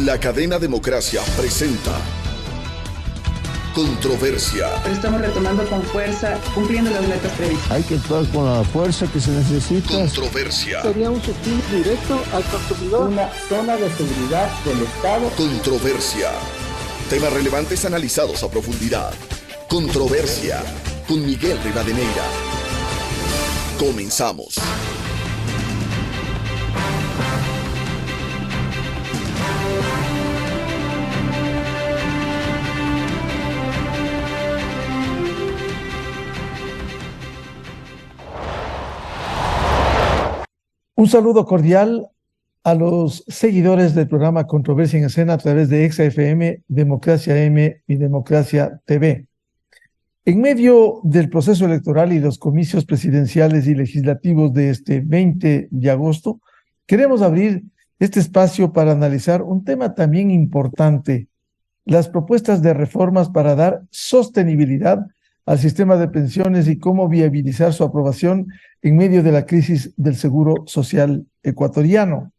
La cadena Democracia presenta Controversia. Pero estamos retomando con fuerza, cumpliendo las metas previstas. Hay que actuar con la fuerza que se necesita. Controversia. Sería un subsidio directo al consumidor. Una zona de seguridad del Estado. Controversia. Temas relevantes analizados a profundidad. Controversia. Con Miguel Rivadeneira. Comenzamos. Un saludo cordial a los seguidores del programa Controversia en Escena a través de ExaFM, Democracia M y Democracia TV. En medio del proceso electoral y los comicios presidenciales y legislativos de este 20 de agosto, queremos abrir este espacio para analizar un tema también importante: las propuestas de reformas para dar sostenibilidad al sistema de pensiones y cómo viabilizar su aprobación en medio de la crisis del Seguro Social ecuatoriano.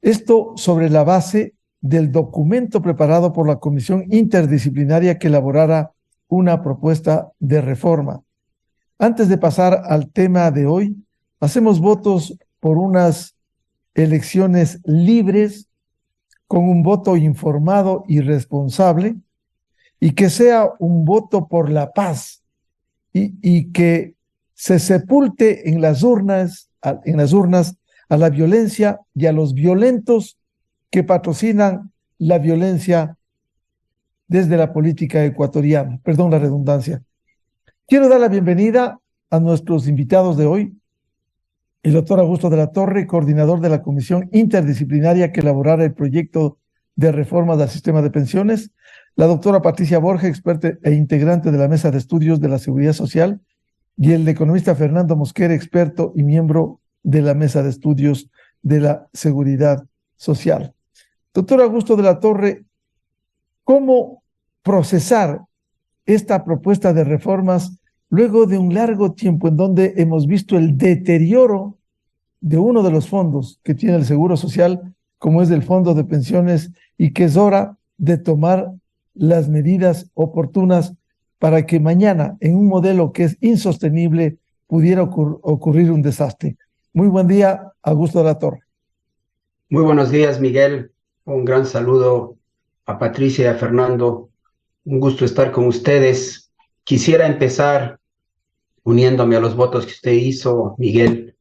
Esto sobre la base del documento preparado por la comisión interdisciplinaria que elaborara una propuesta de reforma. Antes de pasar al tema de hoy, hacemos votos por unas elecciones libres, con un voto informado y responsable, y que sea un voto por la paz, y que se sepulte en las urnas a la violencia y a los violentos que patrocinan la violencia desde la política ecuatoriana. Perdón la redundancia. Quiero dar la bienvenida a nuestros invitados de hoy: el doctor Augusto de la Torre, coordinador de la comisión interdisciplinaria que elaborara el proyecto de reforma del sistema de pensiones; la doctora Patricia Borja, experta e integrante de la Mesa de Estudios de la Seguridad Social; y el economista Fernando Mosquera, experto y miembro de la Mesa de Estudios de la Seguridad Social. Doctor Augusto de la Torre, ¿cómo procesar esta propuesta de reformas luego de un largo tiempo en donde hemos visto el deterioro de uno de los fondos que tiene el Seguro Social, como es el Fondo de Pensiones, y que es hora de tomar las medidas oportunas para que mañana, en un modelo que es insostenible, pudiera ocurrir un desastre? Muy buen día, Augusto de la Torre. Muy buenos días, Miguel. Un gran saludo a Patricia y a Fernando. Un gusto estar con ustedes. Quisiera empezar uniéndome a los votos que usted hizo, Miguel.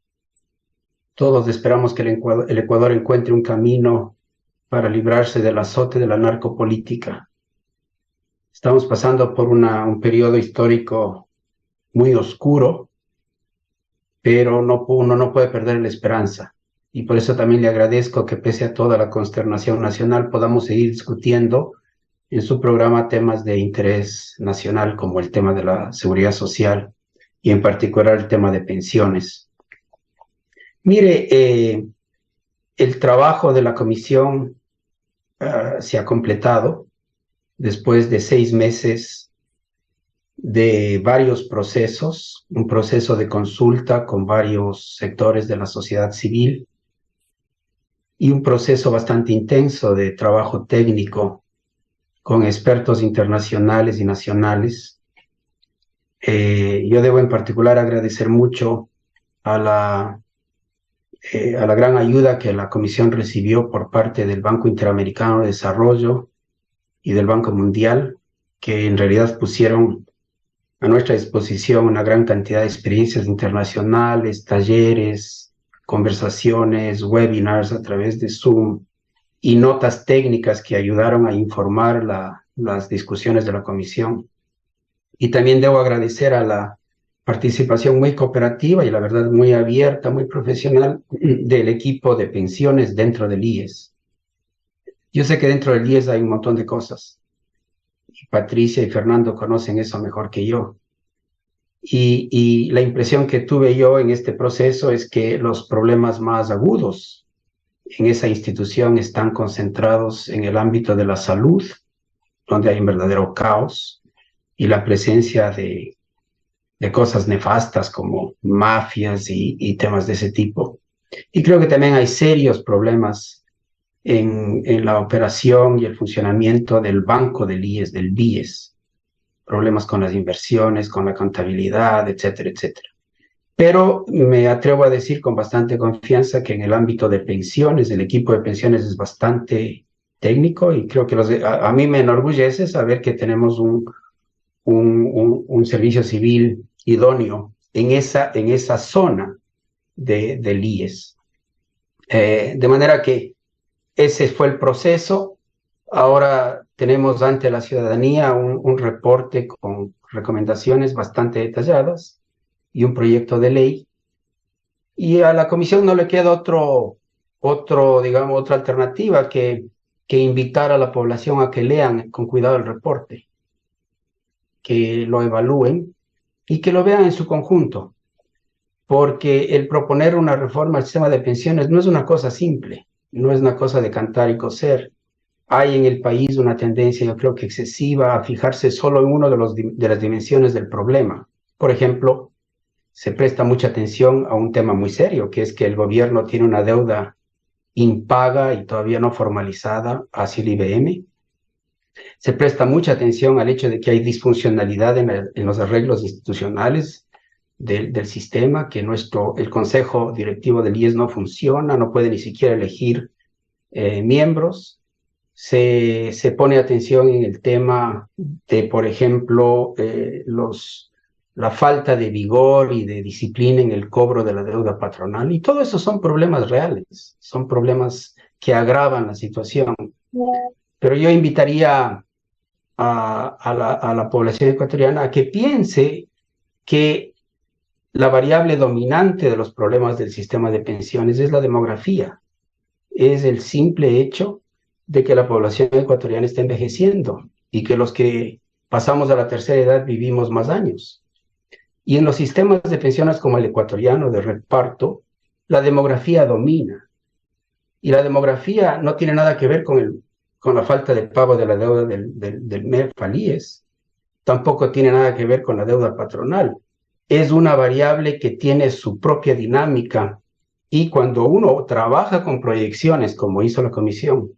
Todos esperamos que el Ecuador encuentre un camino para librarse del azote de la narcopolítica. Estamos pasando por un periodo histórico muy oscuro, pero uno no puede perder la esperanza. Y por eso también le agradezco que, pese a toda la consternación nacional, podamos seguir discutiendo en su programa temas de interés nacional, como el tema de la seguridad social y en particular el tema de pensiones. Mire, el trabajo de la comisión se ha completado después de 6 meses de varios procesos, un proceso de consulta con varios sectores de la sociedad civil y un proceso bastante intenso de trabajo técnico con expertos internacionales y nacionales. Yo debo en particular agradecer mucho a la gran ayuda que la comisión recibió por parte del Banco Interamericano de Desarrollo y del Banco Mundial, que en realidad pusieron a nuestra disposición una gran cantidad de experiencias internacionales, talleres, conversaciones, webinars a través de Zoom y notas técnicas que ayudaron a informar las discusiones de la comisión. Y también debo agradecer a la participación muy cooperativa y la verdad muy abierta, muy profesional del equipo de pensiones dentro del IES. Yo sé que dentro del IES hay un montón de cosas, y Patricia y Fernando conocen eso mejor que yo. Y la impresión que tuve yo en este proceso es que los problemas más agudos en esa institución están concentrados en el ámbito de la salud, donde hay un verdadero caos, y la presencia de cosas nefastas como mafias y temas de ese tipo. Y creo que también hay serios problemas en la operación y el funcionamiento del banco del IES, del BIES, problemas con las inversiones, con la contabilidad, etcétera, etcétera. Pero me atrevo a decir con bastante confianza que en el ámbito de pensiones, el equipo de pensiones es bastante técnico y creo que a mí me enorgullece saber que tenemos un servicio civil idóneo en esa zona del IES. De manera que ese fue el proceso. Ahora tenemos ante la ciudadanía un reporte con recomendaciones bastante detalladas y un proyecto de ley. Y a la comisión no le queda otra alternativa que invitar a la población a que lean con cuidado el reporte, que lo evalúen y que lo vean en su conjunto. Porque el proponer una reforma al sistema de pensiones no es una cosa simple, no es una cosa de cantar y coser. Hay en el país una tendencia, yo creo que excesiva, a fijarse solo en uno de las dimensiones del problema. Por ejemplo, se presta mucha atención a un tema muy serio, que es que el gobierno tiene una deuda impaga y todavía no formalizada hacia el IBM. Se presta mucha atención al hecho de que hay disfuncionalidad en los arreglos institucionales del sistema, que el consejo directivo del IES no funciona, no puede ni siquiera elegir miembros. Se pone atención en el tema de, por ejemplo, la falta de vigor y de disciplina en el cobro de la deuda patronal. Y todo eso son problemas reales, son problemas que agravan la situación. Pero yo invitaría a la población ecuatoriana a que piense que la variable dominante de los problemas del sistema de pensiones es la demografía. Es el simple hecho de que la población ecuatoriana está envejeciendo y que los que pasamos a la tercera edad vivimos más años. Y en los sistemas de pensiones como el ecuatoriano de reparto, la demografía domina. Y la demografía no tiene nada que ver con la falta de pago de la deuda del MEF al IES. Tampoco tiene nada que ver con la deuda patronal. Es una variable que tiene su propia dinámica. Y cuando uno trabaja con proyecciones, como hizo la comisión,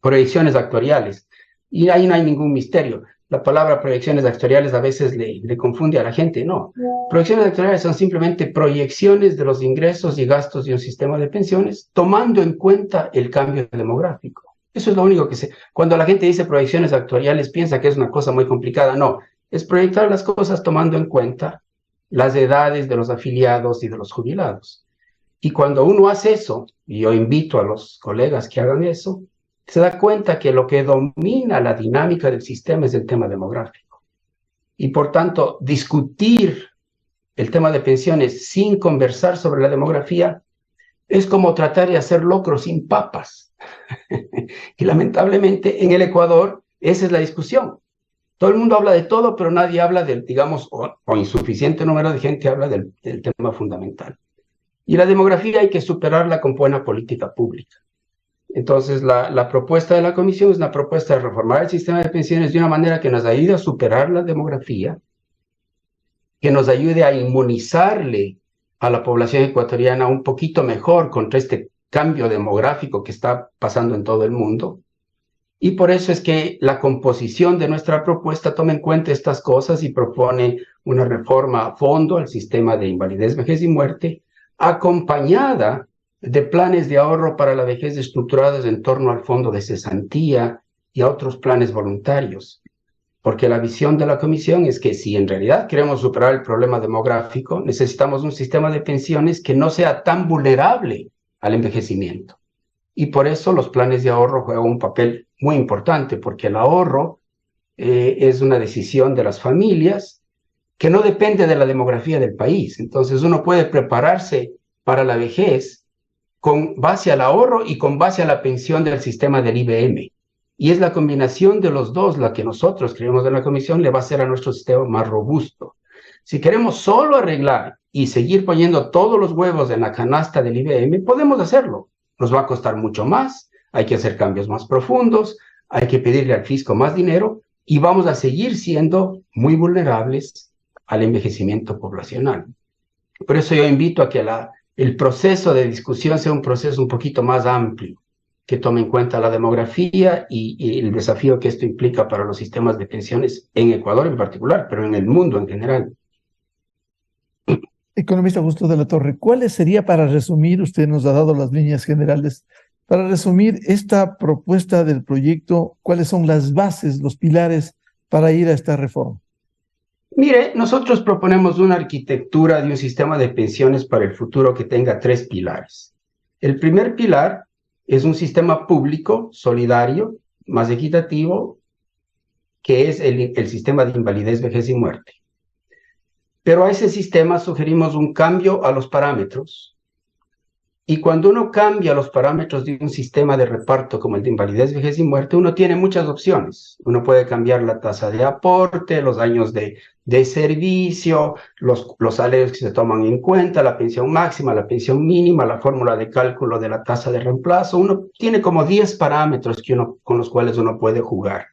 proyecciones actuariales, y ahí no hay ningún misterio. La palabra proyecciones actuariales a veces le confunde a la gente. No, proyecciones actuariales son simplemente proyecciones de los ingresos y gastos de un sistema de pensiones, tomando en cuenta el cambio demográfico. Eso es lo único que cuando la gente dice proyecciones actuariales, piensa que es una cosa muy complicada. No, es proyectar las cosas tomando en cuenta las edades de los afiliados y de los jubilados. Y cuando uno hace eso, y yo invito a los colegas que hagan eso, se da cuenta que lo que domina la dinámica del sistema es el tema demográfico. Y por tanto, discutir el tema de pensiones sin conversar sobre la demografía es como tratar de hacer locro sin papas. Y lamentablemente en el Ecuador esa es la discusión. Todo el mundo habla de todo, pero nadie habla del, digamos, o insuficiente número de gente habla del tema fundamental. Y la demografía hay que superarla con buena política pública. Entonces, la propuesta de la comisión es una propuesta de reformar el sistema de pensiones de una manera que nos ayude a superar la demografía, que nos ayude a inmunizarle a la población ecuatoriana un poquito mejor contra este cambio demográfico que está pasando en todo el mundo. Y por eso es que la composición de nuestra propuesta toma en cuenta estas cosas y propone una reforma a fondo al sistema de invalidez, vejez y muerte, acompañada de planes de ahorro para la vejez estructurados en torno al fondo de cesantía y a otros planes voluntarios. Porque la visión de la comisión es que si en realidad queremos superar el problema demográfico, necesitamos un sistema de pensiones que no sea tan vulnerable al envejecimiento. Y por eso los planes de ahorro juegan un papel muy importante, porque el ahorro es una decisión de las familias que no depende de la demografía del país. Entonces uno puede prepararse para la vejez con base al ahorro y con base a la pensión del sistema del IBM. Y es la combinación de los dos la que nosotros creemos en la comisión le va a hacer a nuestro sistema más robusto. Si queremos solo arreglar y seguir poniendo todos los huevos en la canasta del IBM, podemos hacerlo. Nos va a costar mucho más, hay que hacer cambios más profundos, hay que pedirle al fisco más dinero y vamos a seguir siendo muy vulnerables al envejecimiento poblacional. Por eso yo invito a que el proceso de discusión sea un proceso un poquito más amplio, que tome en cuenta la demografía y el desafío que esto implica para los sistemas de pensiones en Ecuador en particular, pero en el mundo en general. Economista Augusto de la Torre, ¿cuáles sería, para resumir, usted nos ha dado las líneas generales, para resumir esta propuesta del proyecto, cuáles son las bases, los pilares para ir a esta reforma? Mire, nosotros proponemos una arquitectura de un sistema de pensiones para el futuro que tenga 3 pilares. El primer pilar es un sistema público, solidario, más equitativo, que es el sistema de invalidez, vejez y muerte. Pero a ese sistema sugerimos un cambio a los parámetros. Y cuando uno cambia los parámetros de un sistema de reparto como el de invalidez, vejez y muerte, uno tiene muchas opciones. Uno puede cambiar la tasa de aporte, los años de servicio, los salarios que se toman en cuenta, la pensión máxima, la pensión mínima, la fórmula de cálculo de la tasa de reemplazo. Uno tiene como 10 parámetros con los cuales uno puede jugar.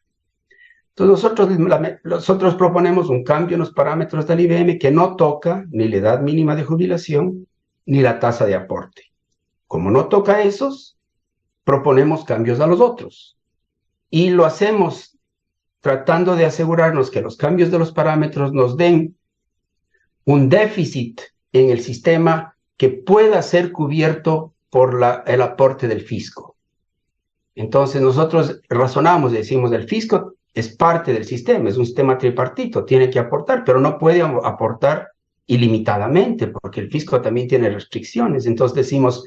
Entonces nosotros proponemos un cambio en los parámetros del IBM que no toca ni la edad mínima de jubilación ni la tasa de aporte. Como no toca esos, proponemos cambios a los otros. Y lo hacemos tratando de asegurarnos que los cambios de los parámetros nos den un déficit en el sistema que pueda ser cubierto por el aporte del fisco. Entonces nosotros razonamos y decimos, el fisco es parte del sistema, es un sistema tripartito, tiene que aportar, pero no puede aportar ilimitadamente, porque el fisco también tiene restricciones. Entonces decimos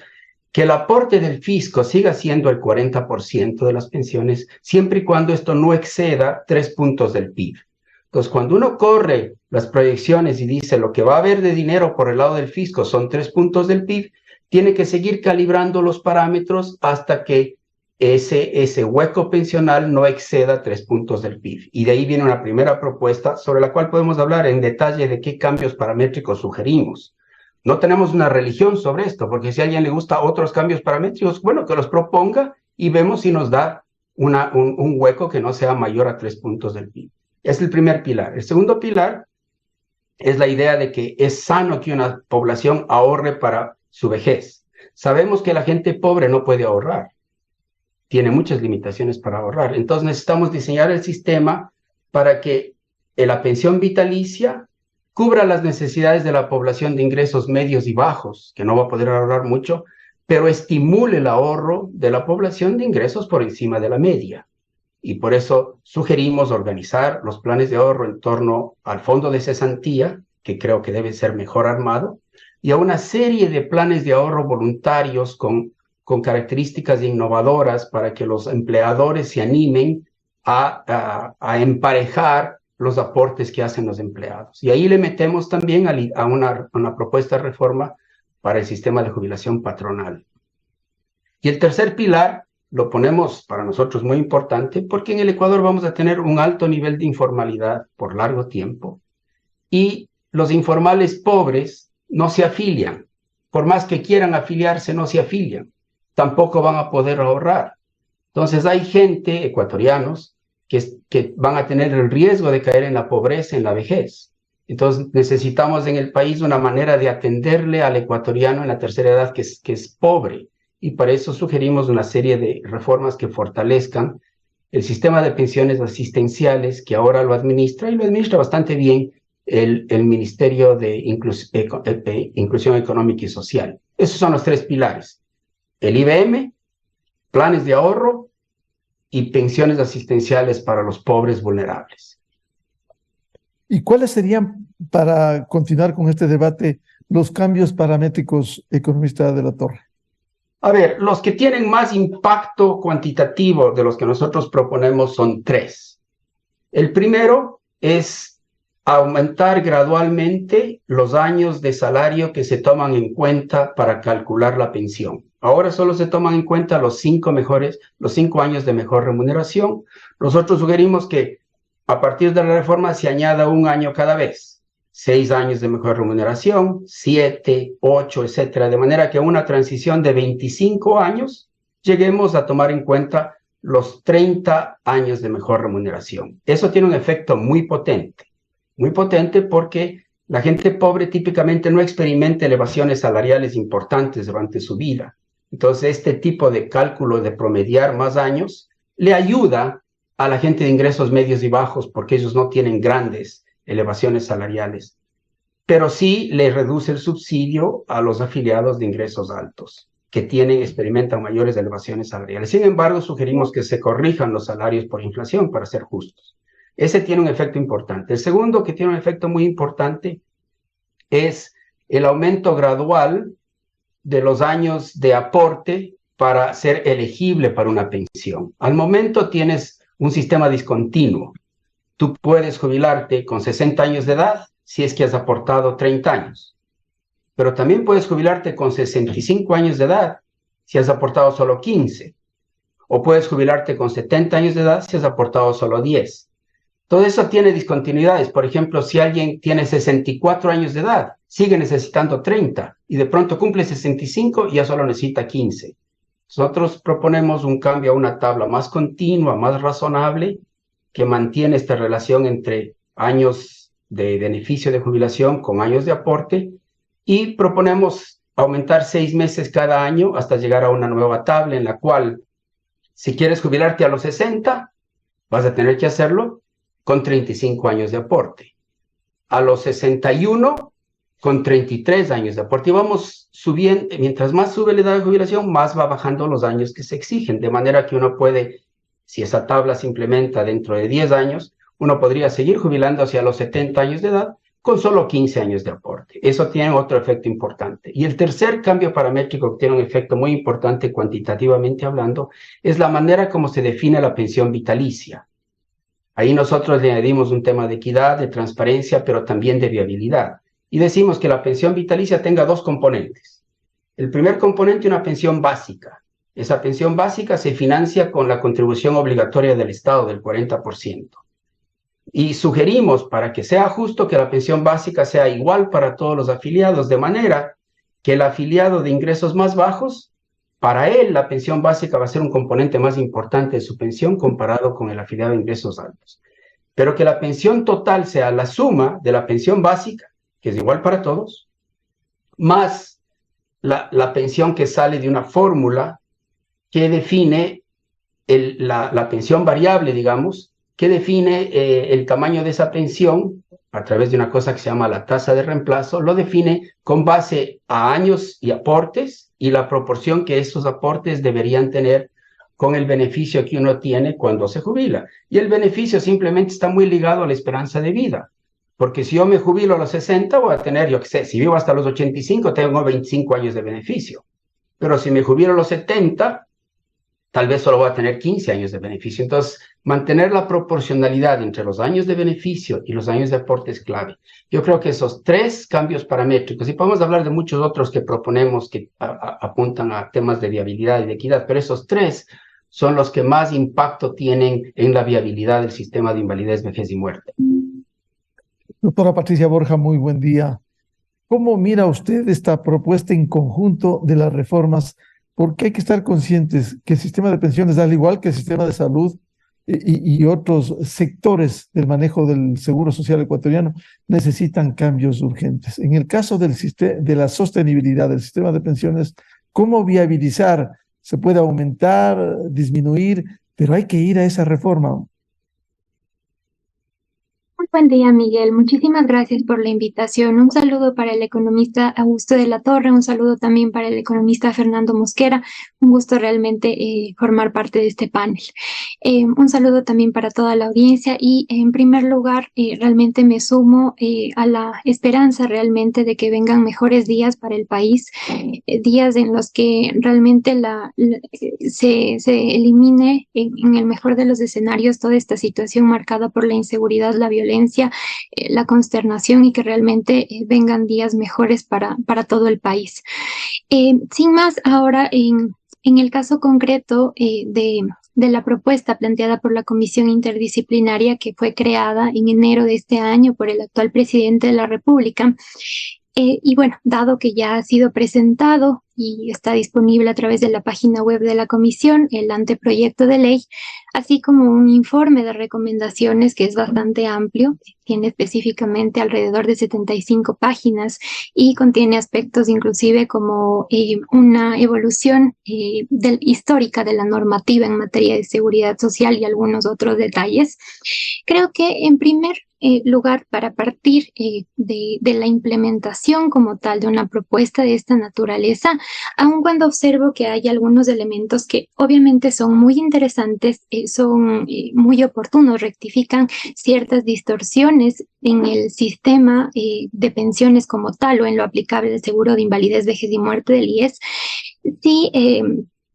que el aporte del fisco siga siendo el 40% de las pensiones, siempre y cuando esto no exceda 3 puntos del PIB. Entonces, cuando uno corre las proyecciones y dice lo que va a haber de dinero por el lado del fisco son 3 puntos del PIB, tiene que seguir calibrando los parámetros hasta que ese hueco pensional no exceda 3 puntos del PIB. Y de ahí viene una primera propuesta sobre la cual podemos hablar en detalle de qué cambios paramétricos sugerimos. No tenemos una religión sobre esto, porque si a alguien le gusta otros cambios paramétricos, bueno, que los proponga y vemos si nos da un hueco que no sea mayor a 3 puntos del PIB. Es el primer pilar. El segundo pilar es la idea de que es sano que una población ahorre para su vejez. Sabemos que la gente pobre no puede ahorrar. Tiene muchas limitaciones para ahorrar. Entonces necesitamos diseñar el sistema para que la pensión vitalicia cubra las necesidades de la población de ingresos medios y bajos, que no va a poder ahorrar mucho, pero estimule el ahorro de la población de ingresos por encima de la media. Y por eso sugerimos organizar los planes de ahorro en torno al fondo de cesantía, que creo que debe ser mejor armado, y a una serie de planes de ahorro voluntarios con características innovadoras para que los empleadores se animen a emparejar los aportes que hacen los empleados. Y ahí le metemos también a una propuesta de reforma para el sistema de jubilación patronal. Y el tercer pilar lo ponemos para nosotros muy importante porque en el Ecuador vamos a tener un alto nivel de informalidad por largo tiempo y los informales pobres no se afilian. Por más que quieran afiliarse, no se afilian. Tampoco van a poder ahorrar. Entonces hay gente, ecuatorianos, que van a tener el riesgo de caer en la pobreza, en la vejez. Entonces necesitamos en el país una manera de atenderle al ecuatoriano en la tercera edad que es pobre. Y para eso sugerimos una serie de reformas que fortalezcan el sistema de pensiones asistenciales que ahora lo administra, y lo administra bastante bien el Ministerio de Inclusión Económica y Social. Esos son los 3 pilares. El IBM, planes de ahorro y pensiones asistenciales para los pobres vulnerables. ¿Y cuáles serían, para continuar con este debate, los cambios paramétricos, economista de la Torre? A ver, los que tienen más impacto cuantitativo de los que nosotros proponemos son 3. El primero es aumentar gradualmente los años de salario que se toman en cuenta para calcular la pensión. Ahora solo se toman en cuenta los 5 años de mejor remuneración. Nosotros sugerimos que a partir de la reforma se añada 1 año cada vez. 6 años de mejor remuneración, 7, 8, etcétera. De manera que en una transición de 25 años lleguemos a tomar en cuenta los 30 años de mejor remuneración. Eso tiene un efecto muy potente porque la gente pobre típicamente no experimenta elevaciones salariales importantes durante su vida. Entonces, este tipo de cálculo de promediar más años le ayuda a la gente de ingresos medios y bajos porque ellos no tienen grandes elevaciones salariales, pero sí le reduce el subsidio a los afiliados de ingresos altos que experimentan mayores elevaciones salariales. Sin embargo, sugerimos que se corrijan los salarios por inflación para ser justos. Ese tiene un efecto importante. El segundo, que tiene un efecto muy importante, es el aumento gradual de los años de aporte para ser elegible para una pensión. Al momento tienes un sistema discontinuo. Tú puedes jubilarte con 60 años de edad si es que has aportado 30 años. Pero también puedes jubilarte con 65 años de edad si has aportado solo 15. O puedes jubilarte con 70 años de edad si has aportado solo 10. Todo eso tiene discontinuidades. Por ejemplo, si alguien tiene 64 años de edad, sigue necesitando 30 y de pronto cumple 65 y ya solo necesita 15. Nosotros proponemos un cambio a una tabla más continua, más razonable, que mantiene esta relación entre años de beneficio de jubilación con años de aporte, y proponemos aumentar 6 meses cada año hasta llegar a una nueva tabla en la cual, si quieres jubilarte a los 60, vas a tener que hacerlo con 35 años de aporte. A los 61, con 33 años de aporte. Y vamos subiendo, mientras más sube la edad de jubilación, más va bajando los años que se exigen, de manera que uno puede, si esa tabla se implementa dentro de 10 años, uno podría seguir jubilando hacia los 70 años de edad con solo 15 años de aporte. Eso tiene otro efecto importante. Y el tercer cambio paramétrico que tiene un efecto muy importante cuantitativamente hablando es la manera como se define la pensión vitalicia. Ahí nosotros le añadimos un tema de equidad, de transparencia, pero también de viabilidad. Y decimos que la pensión vitalicia tenga 2 componentes. El primer componente, una pensión básica. Esa pensión básica se financia con la contribución obligatoria del Estado del 40%. Y sugerimos, para que sea justo, que la pensión básica sea igual para todos los afiliados, de manera que el afiliado de ingresos más bajos, para él la pensión básica va a ser un componente más importante de su pensión comparado con el afiliado de ingresos altos. Pero que la pensión total sea la suma de la pensión básica, que es igual para todos, más la pensión que sale de una fórmula que define la pensión variable, digamos, que define el tamaño de esa pensión a través de una cosa que se llama la tasa de reemplazo, lo define con base a años y aportes y la proporción que esos aportes deberían tener con el beneficio que uno tiene cuando se jubila. Y el beneficio simplemente está muy ligado a la esperanza de vida. Porque si yo me jubilo a los 60, voy a tener, yo qué sé, si vivo hasta los 85, tengo 25 años de beneficio. Pero si me jubilo a los 70, tal vez solo voy a tener 15 años de beneficio. Entonces, mantener la proporcionalidad entre los años de beneficio y los años de aporte es clave. Yo creo que esos 3 cambios paramétricos, y podemos hablar de muchos otros que proponemos que apuntan a temas de viabilidad y de equidad, pero esos 3 son los que más impacto tienen en la viabilidad del sistema de invalidez, vejez y muerte. Doctora Patricia Borja, muy buen día. ¿Cómo mira usted esta propuesta en conjunto de las reformas? Porque hay que estar conscientes que el sistema de pensiones, al igual que el sistema de salud y otros sectores del manejo del seguro social ecuatoriano, necesitan cambios urgentes. En el caso de la sostenibilidad del sistema de pensiones, ¿cómo viabilizar? Se puede aumentar, disminuir, pero hay que ir a esa reforma. Muy buen día, Miguel. Muchísimas gracias por la invitación. Un saludo para el economista Augusto de la Torre, un saludo también para el economista Fernando Mosquera. Un gusto realmente formar parte de este panel. Un saludo también para toda la audiencia y en primer lugar realmente me sumo a la esperanza realmente de que vengan mejores días para el país, días en los que realmente se elimine en el mejor de los escenarios toda esta situación marcada por la inseguridad, la violencia, la consternación y que realmente vengan días mejores para todo el país. Sin más, ahora en el caso concreto de la propuesta planteada por la Comisión Interdisciplinaria que fue creada en enero de este año por el actual presidente de la República, y bueno, dado que ya ha sido presentado y está disponible a través de la página web de la Comisión, el anteproyecto de ley, así como un informe de recomendaciones que es bastante amplio, tiene específicamente alrededor de 75 páginas y contiene aspectos inclusive como una evolución histórica de la normativa en materia de seguridad social y algunos otros detalles. Creo que en primer lugar, para partir de la implementación como tal de una propuesta de esta naturaleza, aun cuando observo que hay algunos elementos que obviamente son muy interesantes, son muy oportunos, rectifican ciertas distorsiones en el sistema de pensiones como tal o en lo aplicable del seguro de invalidez, vejez y muerte del IES, sí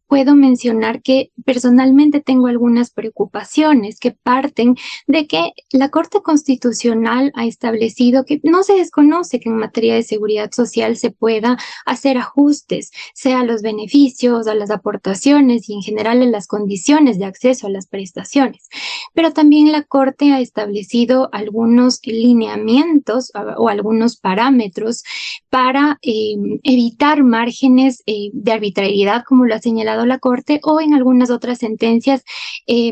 puedo mencionar que personalmente tengo algunas preocupaciones que parten de que la Corte Constitucional ha establecido que no se desconoce que en materia de seguridad social se pueda hacer ajustes, sea a los beneficios, a las aportaciones y en general en las condiciones de acceso a las prestaciones. Pero también la Corte ha establecido algunos lineamientos o algunos parámetros para evitar márgenes de arbitrariedad, como lo ha señalado la Corte, o en algunas otras sentencias,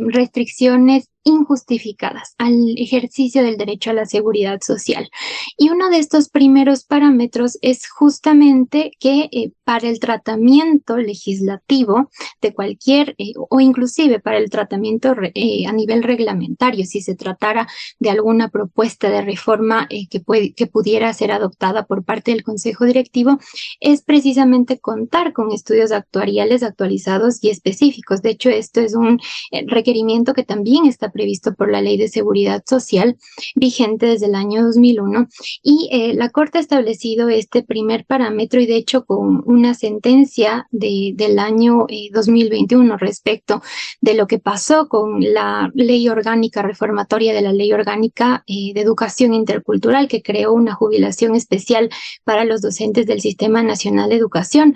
restricciones injustificadas al ejercicio del derecho a la seguridad social. Y uno de estos primeros parámetros es justamente que para el tratamiento legislativo de cualquier, o inclusive para el tratamiento a nivel reglamentario, si se tratara de alguna propuesta de reforma que pudiera ser adoptada por parte del Consejo Directivo, es precisamente contar con estudios actuariales actualizados y específicos. De hecho, esto es un requerimiento que también está previsto por la Ley de Seguridad Social, vigente desde el año 2001, y la Corte ha establecido este primer parámetro y de hecho con una sentencia del año 2021 respecto de lo que pasó con la Ley Orgánica Reformatoria de la Ley Orgánica de Educación Intercultural, que creó una jubilación especial para los docentes del Sistema Nacional de Educación,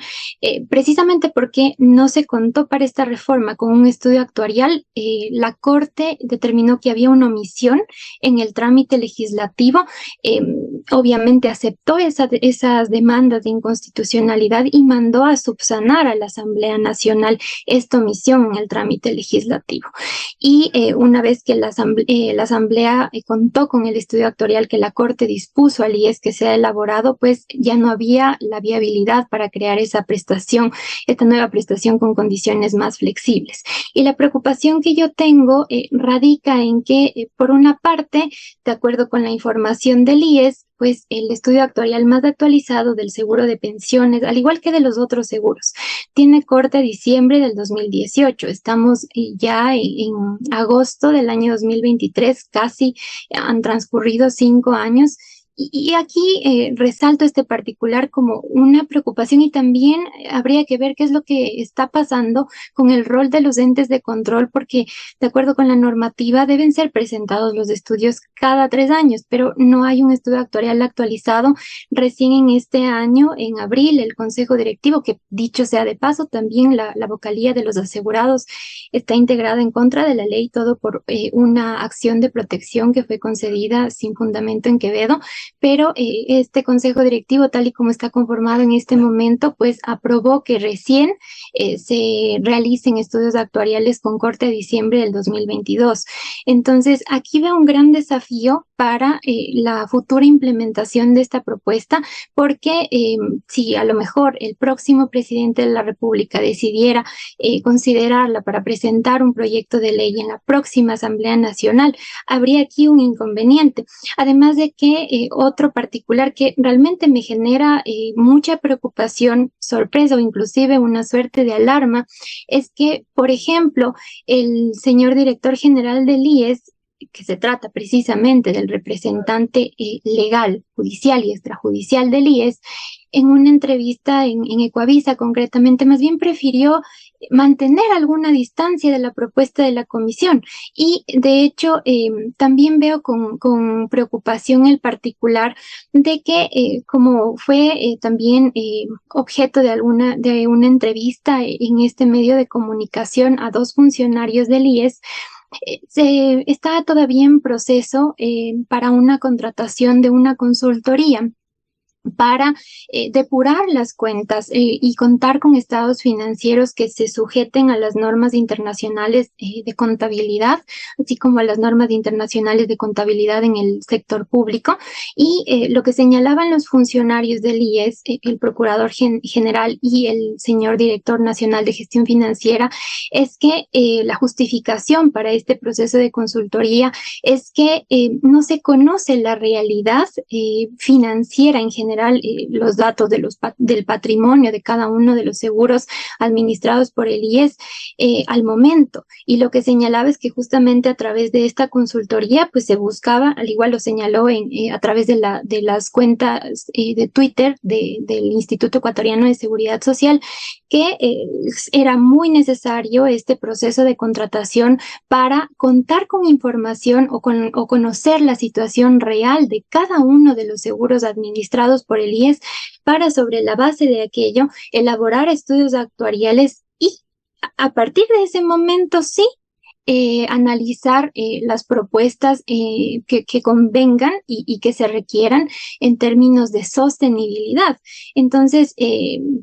precisamente porque no se contó para esta reforma con un estudio actuarial. La Corte determinó que había una omisión en el trámite legislativo, obviamente aceptó esas demandas de inconstitucionalidad y mandó a subsanar a la Asamblea Nacional esta omisión en el trámite legislativo. Y una vez que la Asamblea contó con el estudio actuarial que la Corte dispuso al IES que sea elaborado, pues ya no había la viabilidad para crear esta nueva prestación con condiciones más flexibles. Y la preocupación que yo tengo radica en que, por una parte, de acuerdo con la información del IES, pues el estudio actuarial más actualizado del seguro de pensiones, al igual que de los otros seguros, tiene corte diciembre del 2018. Estamos ya en agosto del año 2023, casi han transcurrido 5 años. Y aquí resalto este particular como una preocupación y también habría que ver qué es lo que está pasando con el rol de los entes de control, porque de acuerdo con la normativa deben ser presentados los estudios cada 3 años, pero no hay un estudio actuarial actualizado. Recién en este año, en abril, el Consejo Directivo, que dicho sea de paso, también la vocalía de los asegurados está integrada en contra de la ley, todo por una acción de protección que fue concedida sin fundamento en Quevedo. Pero este Consejo Directivo, tal y como está conformado en este momento, pues aprobó que recién se realicen estudios actuariales con corte de diciembre del 2022. Entonces, aquí veo un gran desafío para la futura implementación de esta propuesta, porque si a lo mejor el próximo presidente de la República decidiera considerarla para presentar un proyecto de ley en la próxima Asamblea Nacional, habría aquí un inconveniente. Además de que otro particular que realmente me genera mucha preocupación, sorpresa o inclusive una suerte de alarma, es que, por ejemplo, el señor director general del IES, que se trata precisamente del representante legal, judicial y extrajudicial del IES, en una entrevista en Ecuavisa concretamente, más bien prefirió mantener alguna distancia de la propuesta de la comisión. Y de hecho también veo con preocupación el particular de que como fue también objeto de una entrevista en este medio de comunicación a 2 funcionarios del IES, se está todavía en proceso para una contratación de una consultoría para depurar las cuentas y contar con estados financieros que se sujeten a las normas internacionales de contabilidad, así como a las normas internacionales de contabilidad en el sector público. Y lo que señalaban los funcionarios del IES, el procurador general y el señor director nacional de gestión financiera, es que la justificación para este proceso de consultoría es que no se conoce la realidad financiera en general, los datos del patrimonio de cada uno de los seguros administrados por el IES al momento. Y lo que señalaba es que justamente a través de esta consultoría pues se buscaba, al igual lo señaló a través de las cuentas de Twitter del Instituto Ecuatoriano de Seguridad Social, que era muy necesario este proceso de contratación para contar con información o conocer la situación real de cada uno de los seguros administrados por el IES, para sobre la base de aquello elaborar estudios actuariales y a partir de ese momento sí analizar las propuestas que convengan y que se requieran en términos de sostenibilidad. Entonces,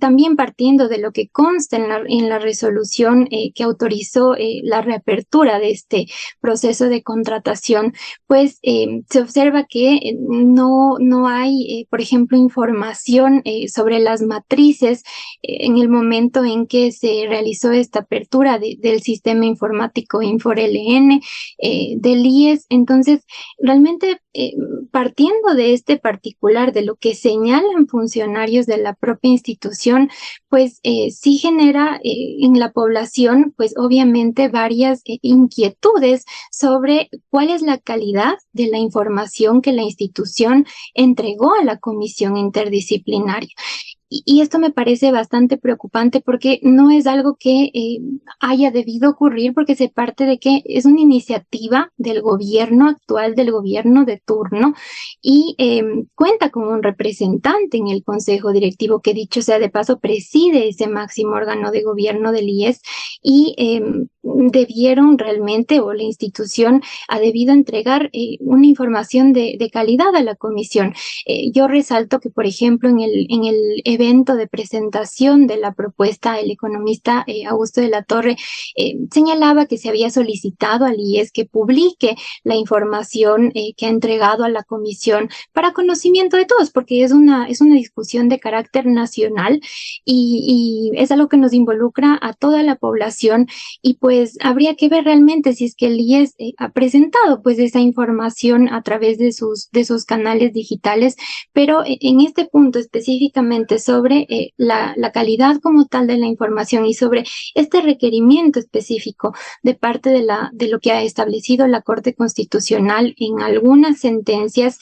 también partiendo de lo que consta en la resolución que autorizó la reapertura de este proceso de contratación, pues se observa que no hay, por ejemplo, información sobre las matrices en el momento en que se realizó esta apertura del sistema informático InforLN del IES. Entonces, realmente partiendo de este particular, de lo que señalan funcionarios de la propia institución, pues sí genera en la población, pues obviamente varias inquietudes sobre cuál es la calidad de la información que la institución entregó a la comisión interdisciplinaria. Y esto me parece bastante preocupante porque no es algo que haya debido ocurrir, porque se parte de que es una iniciativa del gobierno actual, del gobierno de turno, y cuenta con un representante en el consejo directivo que, dicho sea de paso, preside ese máximo órgano de gobierno del IES, y debieron realmente, o la institución ha debido entregar una información de calidad a la comisión. Yo resalto que, por ejemplo, en el evento de presentación de la propuesta, el economista Augusto de la Torre señalaba que se había solicitado al IES que publique la información que ha entregado a la comisión para conocimiento de todos, porque es una discusión de carácter nacional y es algo que nos involucra a toda la población, y pues habría que ver realmente si es que el IES ha presentado pues esa información a través de sus canales digitales, pero en este punto específicamente sobre la calidad como tal de la información y sobre este requerimiento específico de parte de lo que ha establecido la Corte Constitucional en algunas sentencias,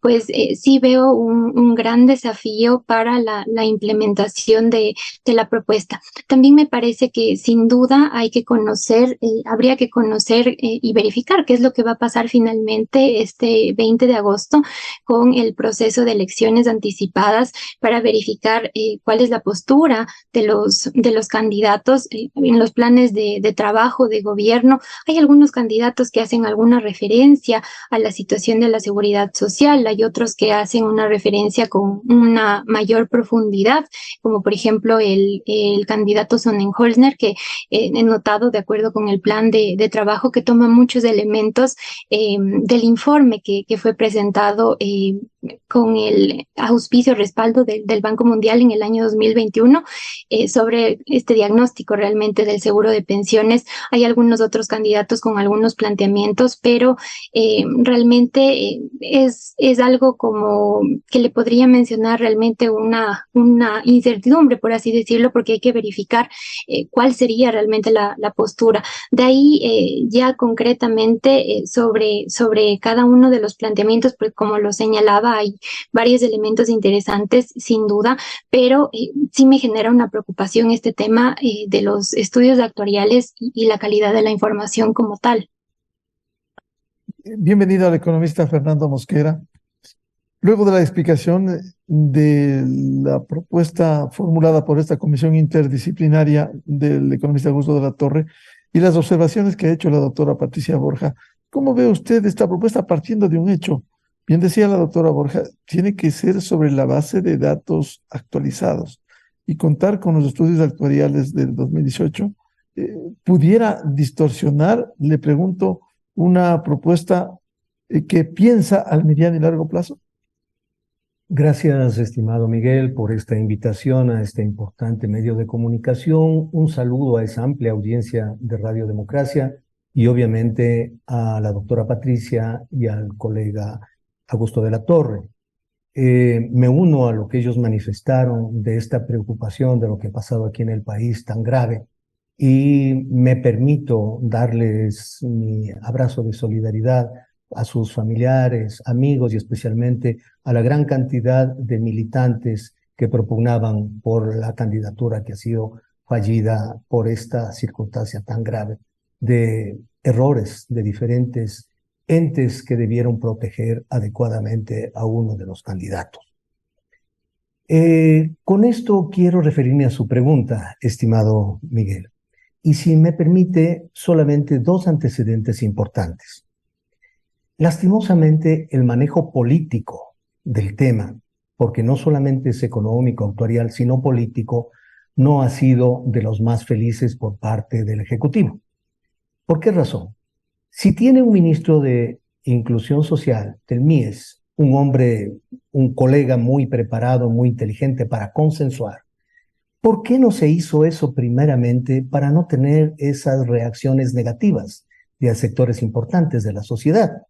pues sí veo un gran desafío para la implementación de la propuesta. También me parece que sin duda hay que conocer, habría que conocer y verificar qué es lo que va a pasar finalmente este 20 de agosto con el proceso de elecciones anticipadas, para verificar cuál es la postura de los candidatos en los planes de trabajo de gobierno. Hay algunos candidatos que hacen alguna referencia a la situación de la seguridad social, hay otros que hacen una referencia con una mayor profundidad, como por ejemplo el candidato Sonnenholzner, que he notado, de acuerdo con el plan de trabajo, que toma muchos elementos del informe que fue presentado con el auspicio, respaldo del Banco Mundial en el año 2021 sobre este diagnóstico realmente del seguro de pensiones. Hay algunos otros candidatos con algunos planteamientos, pero realmente es algo como que le podría mencionar realmente una incertidumbre, por así decirlo, porque hay que verificar cuál sería realmente la postura. De ahí ya concretamente sobre cada uno de los planteamientos, pues como lo señalaba, hay varios elementos interesantes sin duda, pero sí me genera una preocupación este tema de los estudios actuariales y la calidad de la información como tal. Bienvenido al economista Fernando Mosquera. Luego de la explicación de la propuesta formulada por esta comisión interdisciplinaria del economista Augusto de la Torre y las observaciones que ha hecho la doctora Patricia Borja, ¿cómo ve usted esta propuesta partiendo de un hecho? Bien decía la doctora Borja, tiene que ser sobre la base de datos actualizados y contar con los estudios actuariales del 2018. ¿Pudiera distorsionar, le pregunto, una propuesta que piensa al mediano y largo plazo? Gracias, estimado Miguel, por esta invitación a este importante medio de comunicación. Un saludo a esa amplia audiencia de Radio Democracia y obviamente a la doctora Patricia y al colega Augusto de la Torre. Me uno a lo que ellos manifestaron de esta preocupación de lo que ha pasado aquí en el país tan grave y me permito darles mi abrazo de solidaridad a sus familiares, amigos y especialmente a la gran cantidad de militantes que propugnaban por la candidatura que ha sido fallida por esta circunstancia tan grave de errores de diferentes entes que debieron proteger adecuadamente a uno de los candidatos. Con esto quiero referirme a su pregunta, estimado Miguel, y si me permite solamente dos antecedentes importantes. Lastimosamente, el manejo político del tema, porque no solamente es económico, actuarial, sino político, no ha sido de los más felices por parte del Ejecutivo. ¿Por qué razón? Si tiene un ministro de Inclusión Social, del MIES, un hombre, un colega muy preparado, muy inteligente para consensuar, ¿por qué no se hizo eso primeramente para no tener esas reacciones negativas de sectores importantes de la sociedad?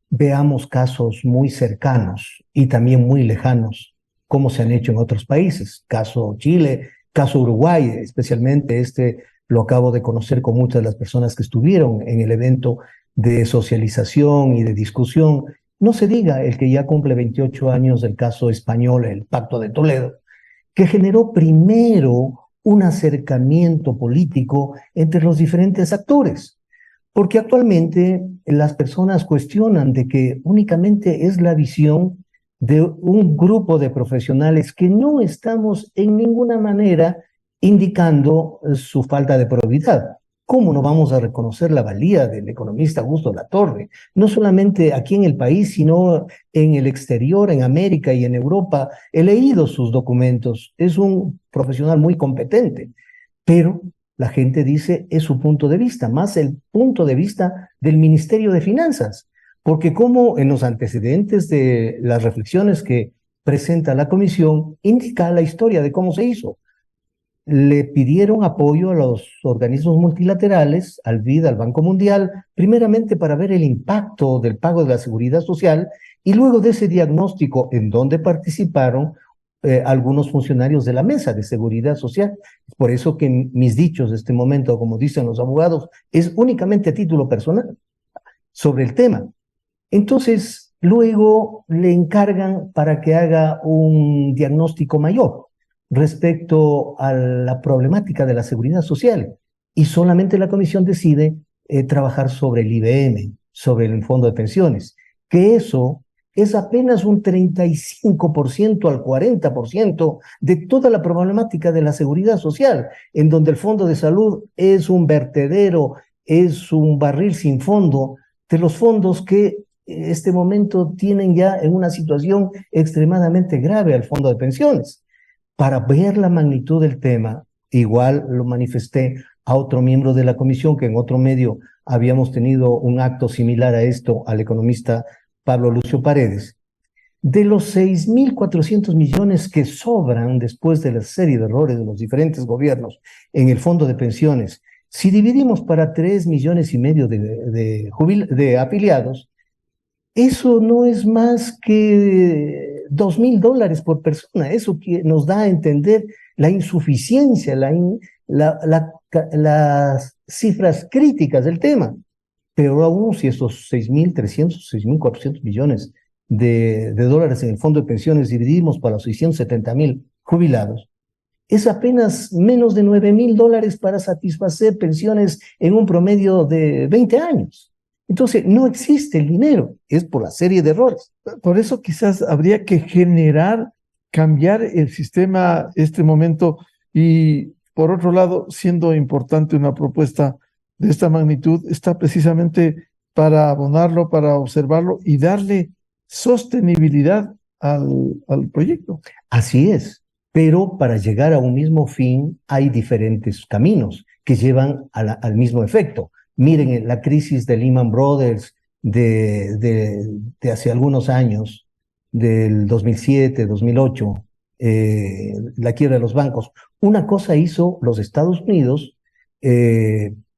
Veamos casos muy cercanos y también muy lejanos, como se han hecho en otros países. Caso Chile, caso Uruguay, especialmente lo acabo de conocer con muchas de las personas que estuvieron en el evento de socialización y de discusión. No se diga el que ya cumple 28 años del caso español, el Pacto de Toledo, que generó primero un acercamiento político entre los diferentes actores. Porque actualmente las personas cuestionan de que únicamente es la visión de un grupo de profesionales que no estamos en ninguna manera indicando su falta de probidad. ¿Cómo no vamos a reconocer la valía del economista Augusto de la Torre? No solamente aquí en el país, sino en el exterior, en América y en Europa. He leído sus documentos. Es un profesional muy competente, pero la gente dice es su punto de vista, más el punto de vista del Ministerio de Finanzas, porque como en los antecedentes de las reflexiones que presenta la comisión, indica la historia de cómo se hizo. Le pidieron apoyo a los organismos multilaterales, al BID, al Banco Mundial, primeramente para ver el impacto del pago de la seguridad social y luego de ese diagnóstico en donde participaron algunos funcionarios de la Mesa de Seguridad Social. Por eso que mis dichos de este momento, como dicen los abogados, es únicamente a título personal sobre el tema. Entonces, luego le encargan para que haga un diagnóstico mayor respecto a la problemática de la seguridad social. Y solamente la comisión decide trabajar sobre el IBM, sobre el fondo de pensiones, que eso es apenas un 35% al 40% de toda la problemática de la seguridad social, en donde el fondo de salud es un vertedero, es un barril sin fondo de los fondos que en este momento tienen ya en una situación extremadamente grave al fondo de pensiones. Para ver la magnitud del tema, igual lo manifesté a otro miembro de la comisión, que en otro medio habíamos tenido un acto similar a esto, al economista Pablo Lucio Paredes. De los 6.400 millones que sobran después de la serie de errores de los diferentes gobiernos en el fondo de pensiones, si dividimos para 3,5 millones de afiliados, eso no es más que $2,000 por persona. Eso nos da a entender la insuficiencia, las cifras críticas del tema. Pero aún si esos 6.300, 6.400 millones de dólares en el fondo de pensiones dividimos para los 670,000 jubilados, es apenas menos de $9,000 para satisfacer pensiones en un promedio de 20 años. Entonces, no existe el dinero, es por la serie de errores. Por eso quizás habría que cambiar el sistema este momento y, por otro lado, siendo importante una propuesta de esta magnitud, está precisamente para abonarlo, para observarlo y darle sostenibilidad al proyecto. Así es, pero para llegar a un mismo fin hay diferentes caminos que llevan al mismo efecto. Miren, la crisis de Lehman Brothers de hace algunos años, del 2007, 2008, la quiebra de los bancos. Una cosa hizo los Estados Unidos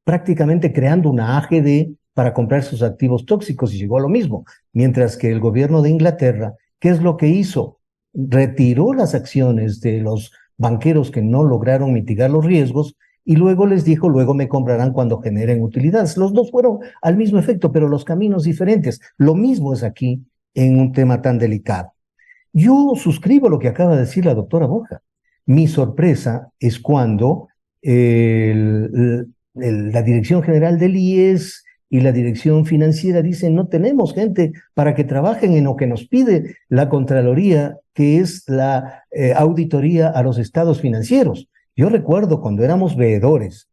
prácticamente creando una AGD para comprar sus activos tóxicos y llegó a lo mismo, mientras que el gobierno de Inglaterra, ¿qué es lo que hizo? Retiró las acciones de los banqueros que no lograron mitigar los riesgos y luego les dijo, luego me comprarán cuando generen utilidades. Los dos fueron al mismo efecto, pero los caminos diferentes. Lo mismo es aquí en un tema tan delicado. Yo suscribo lo que acaba de decir la doctora Borja. Mi sorpresa es cuando la Dirección General del IES y la Dirección Financiera dicen no tenemos gente para que trabajen en lo que nos pide la Contraloría, que es la auditoría a los estados financieros. Yo recuerdo cuando éramos veedores,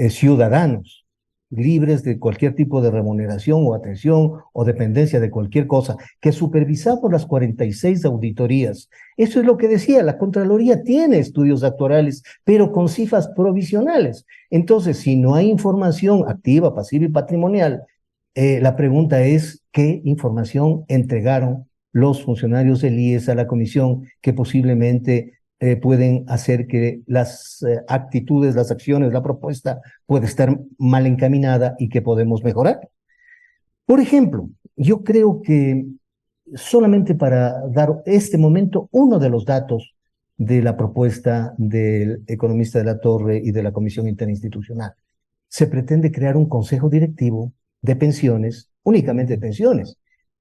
ciudadanos, libres de cualquier tipo de remuneración o atención o dependencia de cualquier cosa, que supervisamos las 46 auditorías. Eso es lo que decía, la Contraloría tiene estudios actuariales, pero con cifras provisionales. Entonces, si no hay información activa, pasiva y patrimonial, la pregunta es, ¿qué información entregaron los funcionarios del IES a la comisión que posiblemente pueden hacer que las actitudes, las acciones, la propuesta pueda estar mal encaminada y que podemos mejorar? Por ejemplo, yo creo que solamente para dar este momento uno de los datos de la propuesta del economista de la Torre y de la Comisión Interinstitucional, se pretende crear un consejo directivo de pensiones, únicamente de pensiones,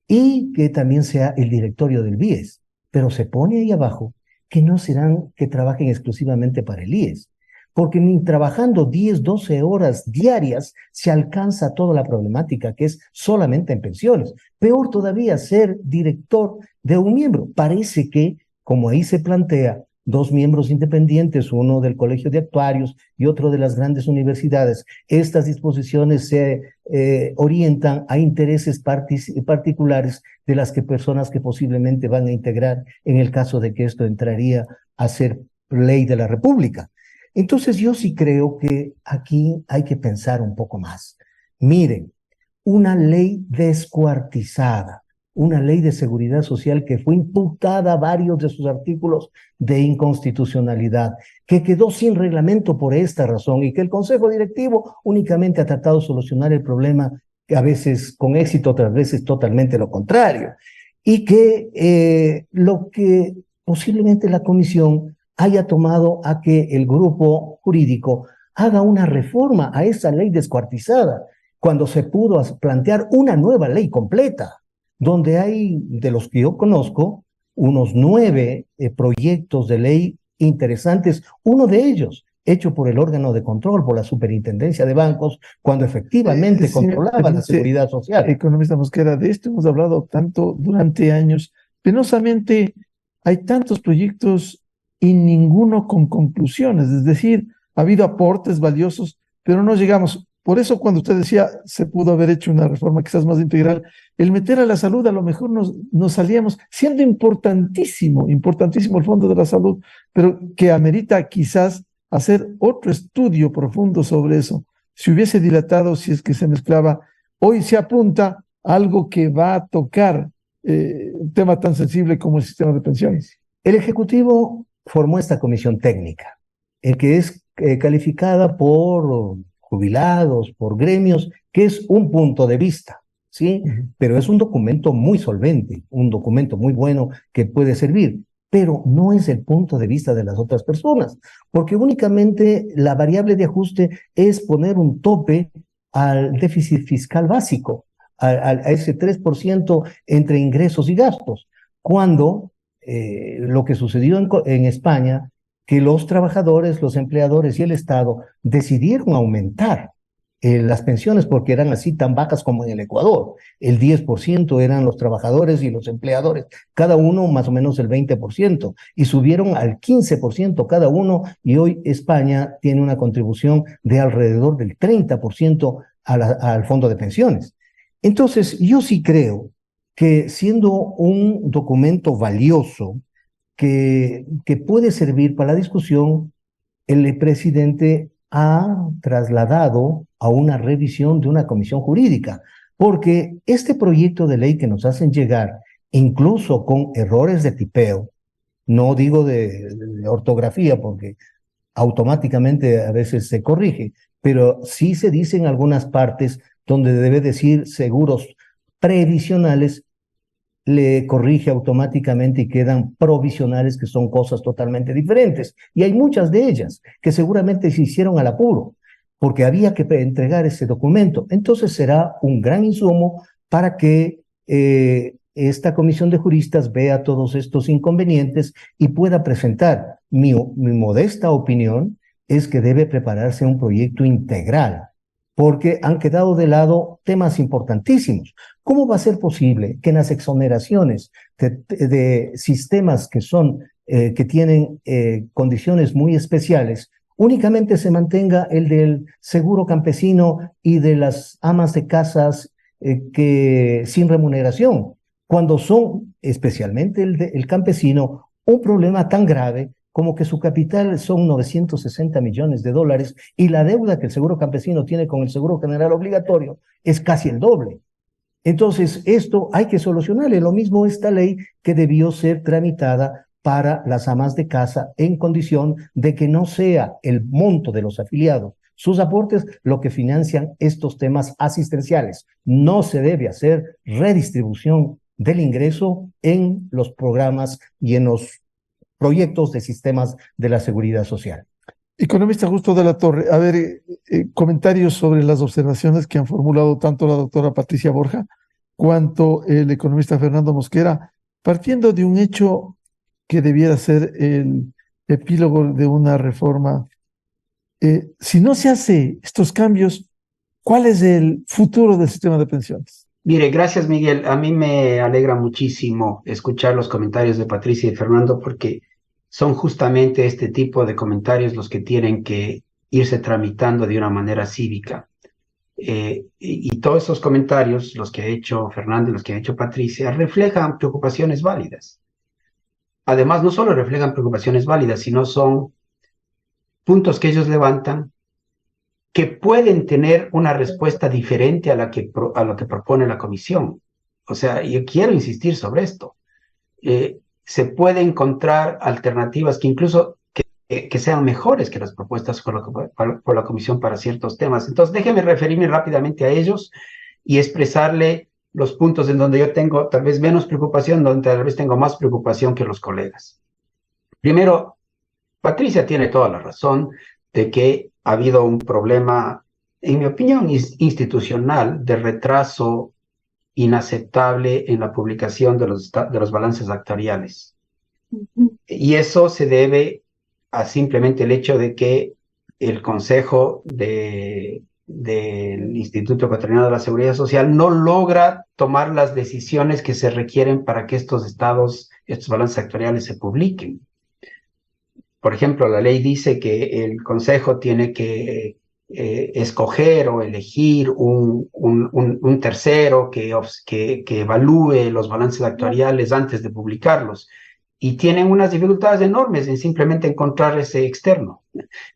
y que también sea el directorio del BIES, pero se pone ahí abajo que no serán que trabajen exclusivamente para el IES, porque ni trabajando 10, 12 horas diarias se alcanza toda la problemática que es solamente en pensiones. Peor todavía, ser director de un miembro. Parece que, como ahí se plantea, 2 miembros independientes, uno del Colegio de Actuarios y otro de las grandes universidades, estas disposiciones se orientan a intereses particulares de las personas que posiblemente van a integrar en el caso de que esto entraría a ser ley de la República. Entonces yo sí creo que aquí hay que pensar un poco más. Miren, una ley descuartizada, una ley de seguridad social que fue imputada a varios de sus artículos de inconstitucionalidad, que quedó sin reglamento por esta razón y que el Consejo Directivo únicamente ha tratado de solucionar el problema, que a veces con éxito, otras veces totalmente lo contrario, y que lo que posiblemente la Comisión haya tomado a que el grupo jurídico haga una reforma a esa ley descuartizada, cuando se pudo plantear una nueva ley completa, donde hay, de los que yo conozco, unos 9 proyectos de ley interesantes, uno de ellos hecho por el órgano de control, por la Superintendencia de Bancos, cuando efectivamente controlaba la seguridad social. Economista Mosquera, de esto hemos hablado tanto durante años. Penosamente, hay tantos proyectos y ninguno con conclusiones, es decir, ha habido aportes valiosos, pero no llegamos. Por eso cuando usted decía, se pudo haber hecho una reforma quizás más integral, el meter a la salud, a lo mejor nos salíamos, siendo importantísimo el Fondo de la Salud, pero que amerita quizás hacer otro estudio profundo sobre eso. Si hubiese dilatado, si es que se mezclaba, hoy se apunta a algo que va a tocar un tema tan sensible como el sistema de pensiones. El Ejecutivo formó esta comisión técnica, el que es calificada por jubilados, por gremios, que es un punto de vista, ¿sí? Pero es un documento muy solvente, un documento muy bueno que puede servir, pero no es el punto de vista de las otras personas, porque únicamente la variable de ajuste es poner un tope al déficit fiscal básico, a ese 3% entre ingresos y gastos, cuando lo que sucedió en España, que los trabajadores, los empleadores y el Estado decidieron aumentar las pensiones porque eran así tan bajas como en el Ecuador. El 10% eran los trabajadores y los empleadores, cada uno más o menos el 20%, y subieron al 15% cada uno, y hoy España tiene una contribución de alrededor del 30% al fondo de pensiones. Entonces, yo sí creo que siendo un documento valioso que puede servir para la discusión, el presidente ha trasladado a una revisión de una comisión jurídica, porque este proyecto de ley que nos hacen llegar, incluso con errores de tipeo, no digo de ortografía, porque automáticamente a veces se corrige, pero sí se dice en algunas partes donde debe decir seguros previsionales, le corrige automáticamente y quedan provisionales, que son cosas totalmente diferentes. Y hay muchas de ellas que seguramente se hicieron al apuro, porque había que entregar ese documento. Entonces será un gran insumo para que esta comisión de juristas vea todos estos inconvenientes y pueda presentar. Mi modesta opinión es que debe prepararse un proyecto integral, porque han quedado de lado temas importantísimos. ¿Cómo va a ser posible que en las exoneraciones de sistemas que tienen condiciones muy especiales, únicamente se mantenga el del seguro campesino y de las amas de casas sin remuneración, cuando son, especialmente el campesino, un problema tan grave como que su capital son 960 millones de dólares y la deuda que el seguro campesino tiene con el seguro general obligatorio es casi el doble? Entonces, esto hay que solucionarle. Lo mismo esta ley que debió ser tramitada para las amas de casa en condición de que no sea el monto de los afiliados, sus aportes, lo que financian estos temas asistenciales. No se debe hacer redistribución del ingreso en los programas y en los proyectos de sistemas de la seguridad social. Economista Justo de la Torre, a ver, comentarios sobre las observaciones que han formulado tanto la doctora Patricia Borja cuanto el economista Fernando Mosquera, partiendo de un hecho que debiera ser el epílogo de una reforma. Si no se hace estos cambios, ¿cuál es el futuro del sistema de pensiones? Mire, gracias, Miguel. A mí me alegra muchísimo escuchar los comentarios de Patricia y Fernando, porque son justamente este tipo de comentarios los que tienen que irse tramitando de una manera cívica. Y todos esos comentarios, los que ha hecho Fernando y los que ha hecho Patricia, reflejan preocupaciones válidas. Además, no solo reflejan preocupaciones válidas, sino son puntos que ellos levantan que pueden tener una respuesta diferente a lo que propone la comisión. O sea, yo quiero insistir sobre esto. Se puede encontrar alternativas que incluso que sean mejores que las propuestas por la comisión para ciertos temas. Entonces, déjeme referirme rápidamente a ellos y expresarle los puntos en donde yo tengo tal vez menos preocupación, donde tal vez tengo más preocupación que los colegas. Primero, Patricia tiene toda la razón de que ha habido un problema, en mi opinión, institucional de retraso inaceptable en la publicación de los balances actuariales. Y eso se debe a simplemente el hecho de que el Consejo del Instituto Ecuatoriano de la Seguridad Social no logra tomar las decisiones que se requieren para que estos balances actuariales se publiquen. Por ejemplo, la ley dice que el Consejo tiene que escoger o elegir un tercero que evalúe los balances actuariales antes de publicarlos. Y tienen unas dificultades enormes en simplemente encontrar ese externo.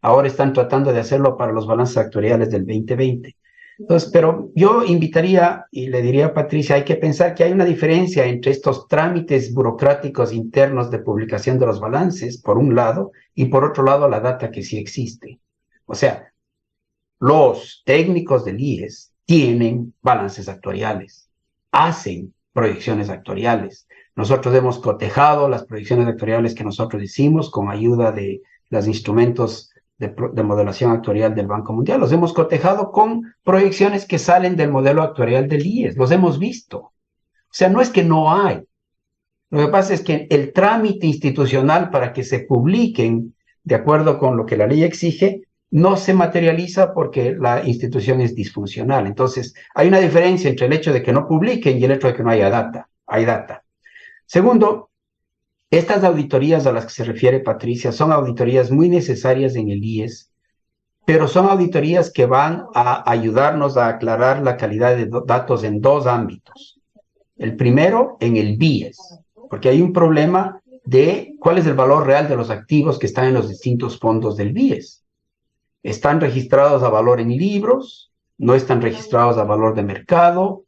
Ahora están tratando de hacerlo para los balances actuariales del 2020. Entonces, pero yo invitaría y le diría a Patricia, hay que pensar que hay una diferencia entre estos trámites burocráticos internos de publicación de los balances, por un lado, y por otro lado, la data que sí existe. O sea, los técnicos del IES tienen balances actuariales, hacen proyecciones actuariales. Nosotros hemos cotejado las proyecciones actuariales que nosotros hicimos con ayuda de los instrumentos de modelación actuarial del Banco Mundial. Los hemos cotejado con proyecciones que salen del modelo actuarial del IES. Los hemos visto. O sea, no es que no hay. Lo que pasa es que el trámite institucional para que se publiquen de acuerdo con lo que la ley exige no se materializa porque la institución es disfuncional. Entonces, hay una diferencia entre el hecho de que no publiquen y el hecho de que no haya data. Hay data. Segundo, estas auditorías a las que se refiere Patricia son auditorías muy necesarias en el IES, pero son auditorías que van a ayudarnos a aclarar la calidad de datos en dos ámbitos. El primero en el BIES, porque hay un problema de cuál es el valor real de los activos que están en los distintos fondos del BIES. Están registrados a valor en libros, no están registrados a valor de mercado,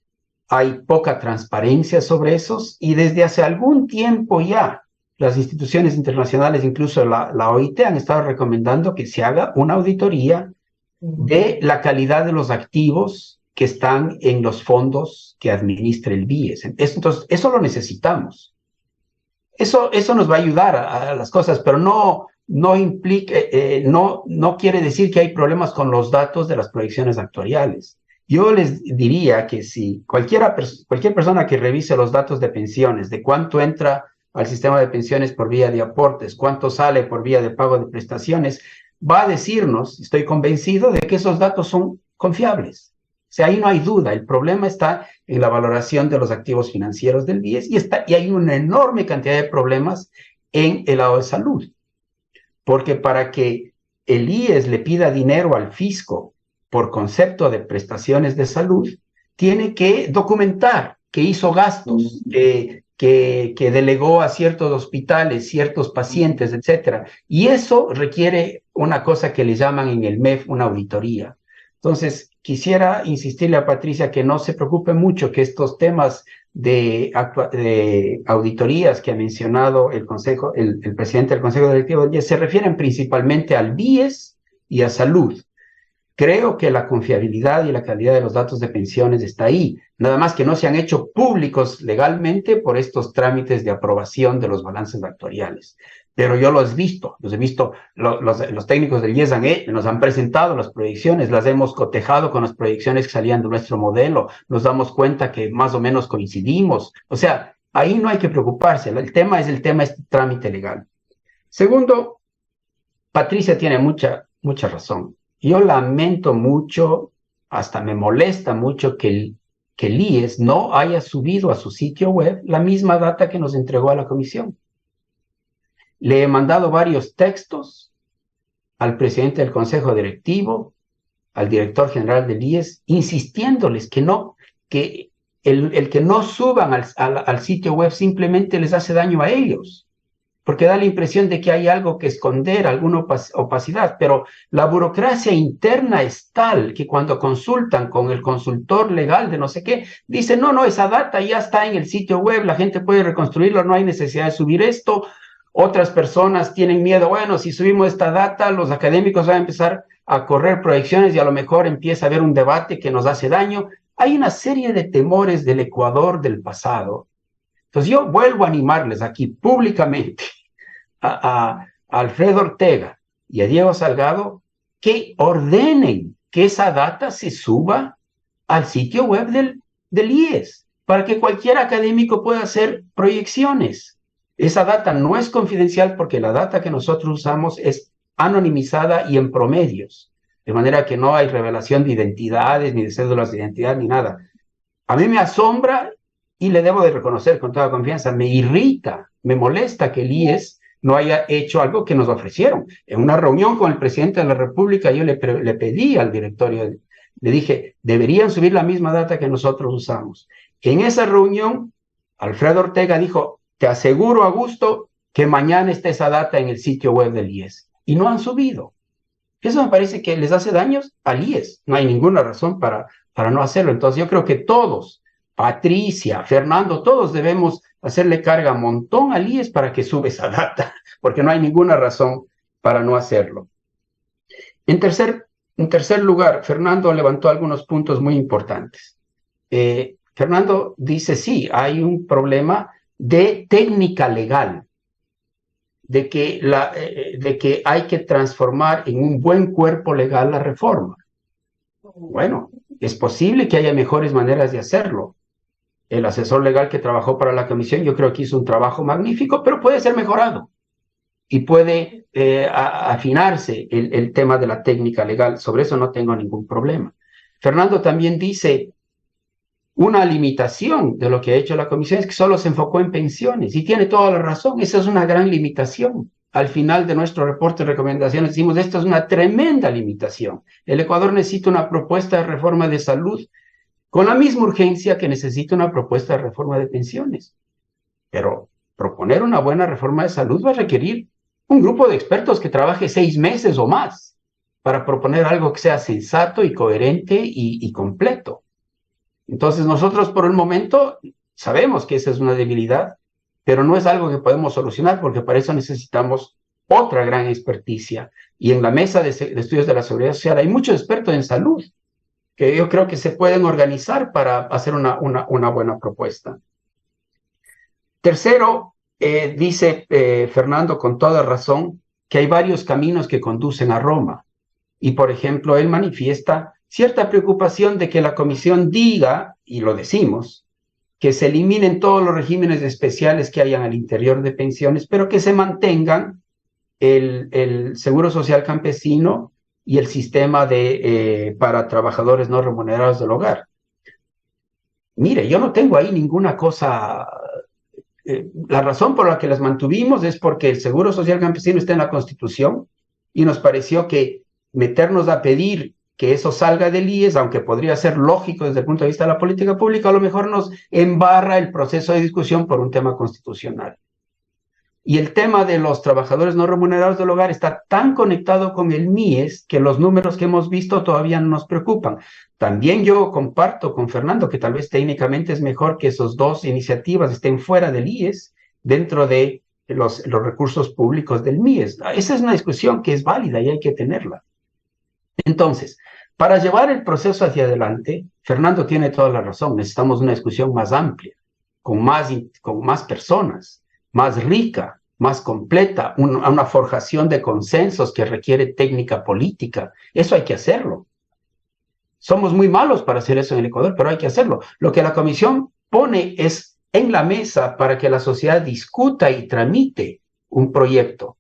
hay poca transparencia sobre esos, y desde hace algún tiempo ya las instituciones internacionales, incluso la OIT, han estado recomendando que se haga una auditoría de la calidad de los activos que están en los fondos que administra el BIES. Entonces, eso lo necesitamos. Eso nos va a ayudar a las cosas, pero no implica, no quiere decir que hay problemas con los datos de las proyecciones actuariales. Yo les diría que si cualquier persona que revise los datos de pensiones, de cuánto entra al sistema de pensiones por vía de aportes, cuánto sale por vía de pago de prestaciones, va a decirnos, estoy convencido, de que esos datos son confiables. O sea, ahí no hay duda. El problema está en la valoración de los activos financieros del BIES y hay una enorme cantidad de problemas en el lado de salud. Porque para que el IES le pida dinero al fisco por concepto de prestaciones de salud, tiene que documentar que hizo gastos, que delegó a ciertos hospitales, ciertos pacientes, etc. Y eso requiere una cosa que le llaman en el MEF una auditoría. Entonces, quisiera insistirle a Patricia que no se preocupe mucho, que estos temas de auditorías que ha mencionado el presidente del Consejo Directivo se refieren principalmente al BIES y a salud. Creo que la confiabilidad y la calidad de los datos de pensiones está ahí, nada más que no se han hecho públicos legalmente por estos trámites de aprobación de los balances actuariales. Pero yo los he visto, los técnicos del IES nos han presentado las proyecciones, las hemos cotejado con las proyecciones que salían de nuestro modelo, nos damos cuenta que más o menos coincidimos. O sea, ahí no hay que preocuparse, el tema es este trámite legal. Segundo, Patricia tiene mucha razón. Yo lamento mucho, hasta me molesta mucho que el IES no haya subido a su sitio web la misma data que nos entregó a la comisión. Le he mandado varios textos al presidente del Consejo Directivo, al director general del IES, insistiéndoles que el que no suban al sitio web simplemente les hace daño a ellos, porque da la impresión de que hay algo que esconder, alguna opacidad, pero la burocracia interna es tal que cuando consultan con el consultor legal de no sé qué, dicen, no, esa data ya está en el sitio web, la gente puede reconstruirlo, no hay necesidad de subir esto. Otras personas tienen miedo, bueno, si subimos esta data, los académicos van a empezar a correr proyecciones y a lo mejor empieza a haber un debate que nos hace daño. Hay una serie de temores del Ecuador del pasado. Entonces yo vuelvo a animarles aquí públicamente a Alfredo Ortega y a Diego Salgado que ordenen que esa data se suba al sitio web del IES para que cualquier académico pueda hacer proyecciones. Esa data no es confidencial porque la data que nosotros usamos es anonimizada y en promedios, de manera que no hay revelación de identidades, ni de cédulas de identidad, ni nada. A mí me asombra y le debo de reconocer con toda confianza, me irrita, me molesta que el IES no haya hecho algo que nos ofrecieron. En una reunión con el presidente de la República yo le pedí al directorio, le dije, deberían subir la misma data que nosotros usamos. En esa reunión, Alfredo Ortega dijo, te aseguro, Augusto, que mañana está esa data en el sitio web del IES. Y no han subido. Eso me parece que les hace daños al IES. No hay ninguna razón para no hacerlo. Entonces yo creo que todos, Patricia, Fernando, todos debemos hacerle carga un montón al IES para que sube esa data, porque no hay ninguna razón para no hacerlo. En tercer lugar, Fernando levantó algunos puntos muy importantes. Fernando dice, sí, hay un problema de técnica legal, de que hay que transformar en un buen cuerpo legal la reforma. Bueno, es posible que haya mejores maneras de hacerlo. El asesor legal que trabajó para la comisión, yo creo que hizo un trabajo magnífico, pero puede ser mejorado y puede afinarse el tema de la técnica legal. Sobre eso no tengo ningún problema. Fernando también dice, una limitación de lo que ha hecho la comisión es que solo se enfocó en pensiones, y tiene toda la razón, esa es una gran limitación. Al final de nuestro reporte de recomendaciones decimos, esto es una tremenda limitación. El Ecuador necesita una propuesta de reforma de salud con la misma urgencia que necesita una propuesta de reforma de pensiones. Pero proponer una buena reforma de salud va a requerir un grupo de expertos que trabaje 6 meses o más para proponer algo que sea sensato y coherente y completo. Entonces nosotros por el momento sabemos que esa es una debilidad, pero no es algo que podemos solucionar porque para eso necesitamos otra gran experticia. Y en la mesa de estudios de la seguridad social hay muchos expertos en salud que yo creo que se pueden organizar para hacer una buena propuesta. Tercero, dice Fernando con toda razón que hay varios caminos que conducen a Roma. Y, por ejemplo, él manifiesta cierta preocupación de que la comisión diga, y lo decimos, que se eliminen todos los regímenes especiales que hayan al interior de pensiones, pero que se mantengan el Seguro Social Campesino y el sistema para trabajadores no remunerados del hogar. Mire, yo no tengo ahí ninguna cosa. La razón por la que las mantuvimos es porque el Seguro Social Campesino está en la Constitución y nos pareció que meternos a pedir que eso salga del IES, aunque podría ser lógico desde el punto de vista de la política pública, a lo mejor nos embarra el proceso de discusión por un tema constitucional. Y el tema de los trabajadores no remunerados del hogar está tan conectado con el MIES que los números que hemos visto todavía no nos preocupan. También yo comparto con Fernando que tal vez técnicamente es mejor que esas dos iniciativas estén fuera del IES, dentro de los recursos públicos del MIES. Esa es una discusión que es válida y hay que tenerla. Entonces, para llevar el proceso hacia adelante, Fernando tiene toda la razón, necesitamos una discusión más amplia, con más personas, más rica, más completa, una forjación de consensos que requiere técnica política. Eso hay que hacerlo. Somos muy malos para hacer eso en el Ecuador, pero hay que hacerlo. Lo que la comisión pone es en la mesa para que la sociedad discuta y tramite un proyecto.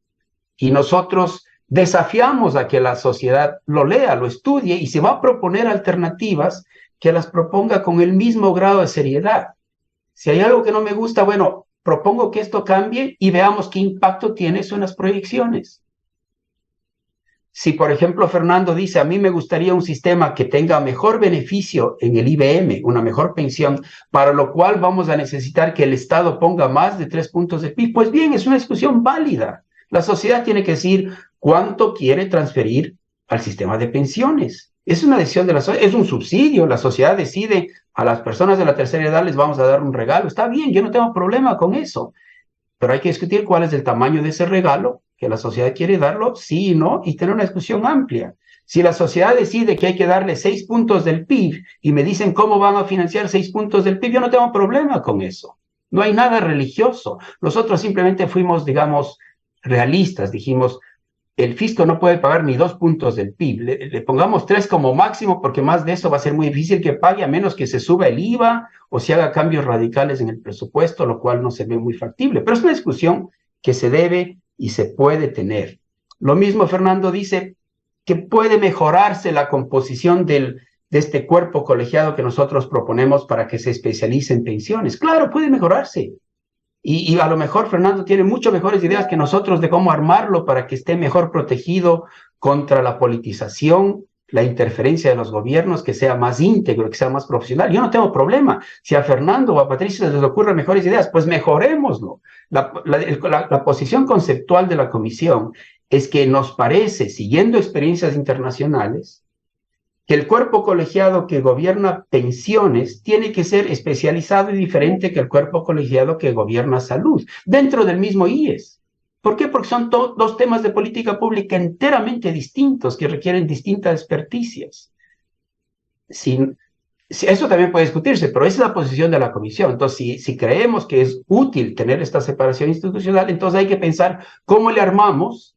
Y nosotros desafiamos a que la sociedad lo lea, lo estudie, y si va a proponer alternativas, que las proponga con el mismo grado de seriedad. Si hay algo que no me gusta, bueno, propongo que esto cambie y veamos qué impacto tiene eso en las proyecciones. Si, por ejemplo, Fernando dice, a mí me gustaría un sistema que tenga mejor beneficio en el IBM, una mejor pensión, para lo cual vamos a necesitar que el Estado ponga más de 3 puntos de PIB, pues bien, es una discusión válida. La sociedad tiene que decir cuánto quiere transferir al sistema de pensiones. Es una decisión de la sociedad, es un subsidio. La sociedad decide, a las personas de la tercera edad les vamos a dar un regalo. Está bien, yo no tengo problema con eso. Pero hay que discutir cuál es el tamaño de ese regalo, que la sociedad quiere darlo, sí y no, y tener una discusión amplia. Si la sociedad decide que hay que darle 6 puntos del PIB y me dicen cómo van a financiar 6 puntos del PIB, yo no tengo problema con eso. No hay nada religioso. Nosotros simplemente fuimos, digamos, realistas. Dijimos, el fisco no puede pagar ni 2 puntos del PIB. Le pongamos 3 como máximo, porque más de eso va a ser muy difícil que pague, a menos que se suba el IVA o se haga cambios radicales en el presupuesto, lo cual no se ve muy factible. Pero es una discusión que se debe y se puede tener. Lo mismo Fernando dice que puede mejorarse la composición de este cuerpo colegiado que nosotros proponemos para que se especialice en pensiones. Claro, puede mejorarse. Y a lo mejor Fernando tiene mucho mejores ideas que nosotros de cómo armarlo para que esté mejor protegido contra la politización, la interferencia de los gobiernos, que sea más íntegro, que sea más profesional. Yo no tengo problema. Si a Fernando o a Patricia se les ocurren mejores ideas, pues mejorémoslo. La posición conceptual de la comisión es que nos parece, siguiendo experiencias internacionales, que el cuerpo colegiado que gobierna pensiones tiene que ser especializado y diferente que el cuerpo colegiado que gobierna salud, dentro del mismo IES. ¿Por qué? Porque son dos temas de política pública enteramente distintos, que requieren distintas experticias. Eso también puede discutirse, pero esa es la posición de la comisión. Entonces, si creemos que es útil tener esta separación institucional, entonces hay que pensar cómo le armamos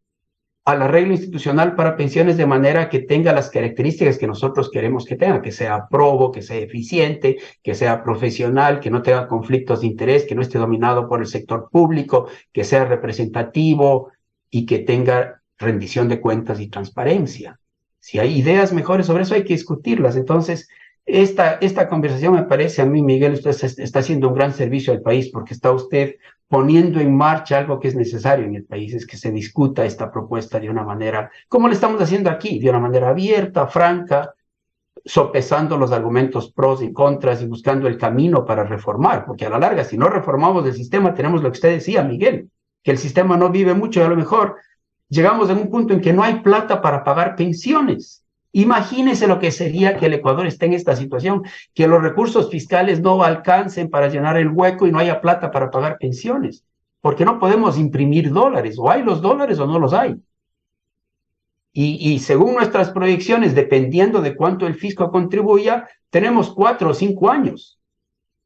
al arreglo institucional para pensiones de manera que tenga las características que nosotros queremos que tenga, que sea probo, que sea eficiente, que sea profesional, que no tenga conflictos de interés, que no esté dominado por el sector público, que sea representativo y que tenga rendición de cuentas y transparencia. Si hay ideas mejores sobre eso, hay que discutirlas. Entonces, esta conversación me parece a mí, Miguel, usted está haciendo un gran servicio al país porque está usted poniendo en marcha algo que es necesario en el país, es que se discuta esta propuesta de una manera, como lo estamos haciendo aquí, de una manera abierta, franca, sopesando los argumentos pros y contras y buscando el camino para reformar, porque a la larga, si no reformamos el sistema, tenemos lo que usted decía, Miguel, que el sistema no vive mucho y a lo mejor llegamos a un punto en que no hay plata para pagar pensiones. Imagínese lo que sería que el Ecuador esté en esta situación, que los recursos fiscales no alcancen para llenar el hueco y no haya plata para pagar pensiones, porque no podemos imprimir dólares, o hay los dólares o no los hay. Y según nuestras proyecciones, dependiendo de cuánto el fisco contribuya, tenemos 4 o 5 años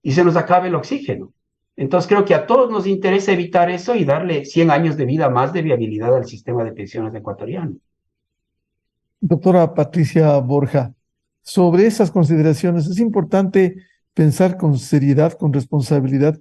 y se nos acaba el oxígeno. Entonces creo que a todos nos interesa evitar eso y darle 100 años de vida más de viabilidad al sistema de pensiones ecuatoriano. Doctora Patricia Borja, sobre esas consideraciones es importante pensar con seriedad, con responsabilidad.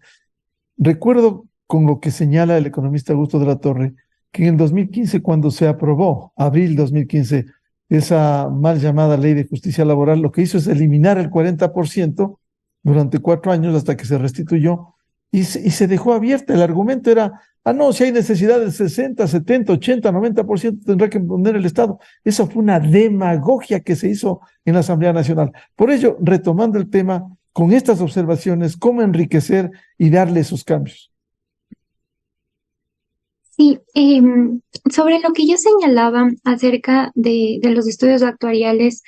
Recuerdo con lo que señala el economista Augusto de la Torre, que en el 2015, cuando se aprobó, abril 2015, esa mal llamada Ley de Justicia Laboral, lo que hizo es eliminar el 40% durante 4 años hasta que se restituyó y se dejó abierta. El argumento era, no, si hay necesidad del 60, 70, 80, 90% tendrá que poner el Estado. Eso fue una demagogia que se hizo en la Asamblea Nacional. Por ello, retomando el tema, con estas observaciones, ¿cómo enriquecer y darle esos cambios? Sí, sobre lo que yo señalaba acerca de los estudios actuariales,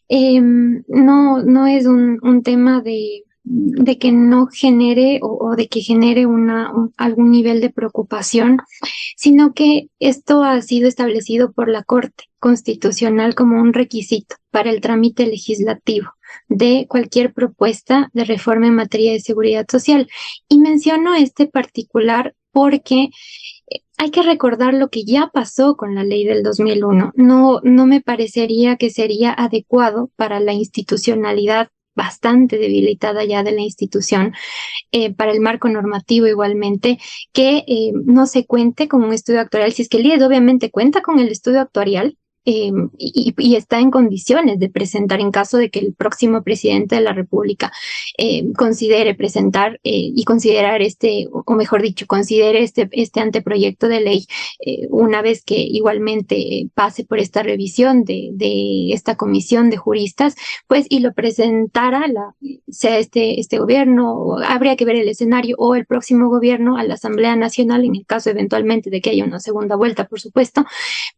no es un tema de que no genere o de que genere algún nivel de preocupación, sino que esto ha sido establecido por la Corte Constitucional como un requisito para el trámite legislativo de cualquier propuesta de reforma en materia de seguridad social. Y menciono este particular porque hay que recordar lo que ya pasó con la ley del 2001. No me parecería que sería adecuado para la institucionalidad bastante debilitada ya de la institución, para el marco normativo igualmente, que no se cuente con un estudio actuarial. Si es que el IED obviamente cuenta con el estudio actuarial, y está en condiciones de presentar en caso de que el próximo presidente de la República considere presentar y considerar o mejor dicho, considere este anteproyecto de ley una vez que igualmente pase por esta revisión de esta comisión de juristas, pues y lo presentara sea este gobierno, habría que ver el escenario, o el próximo gobierno a la Asamblea Nacional en el caso eventualmente de que haya una segunda vuelta, por supuesto,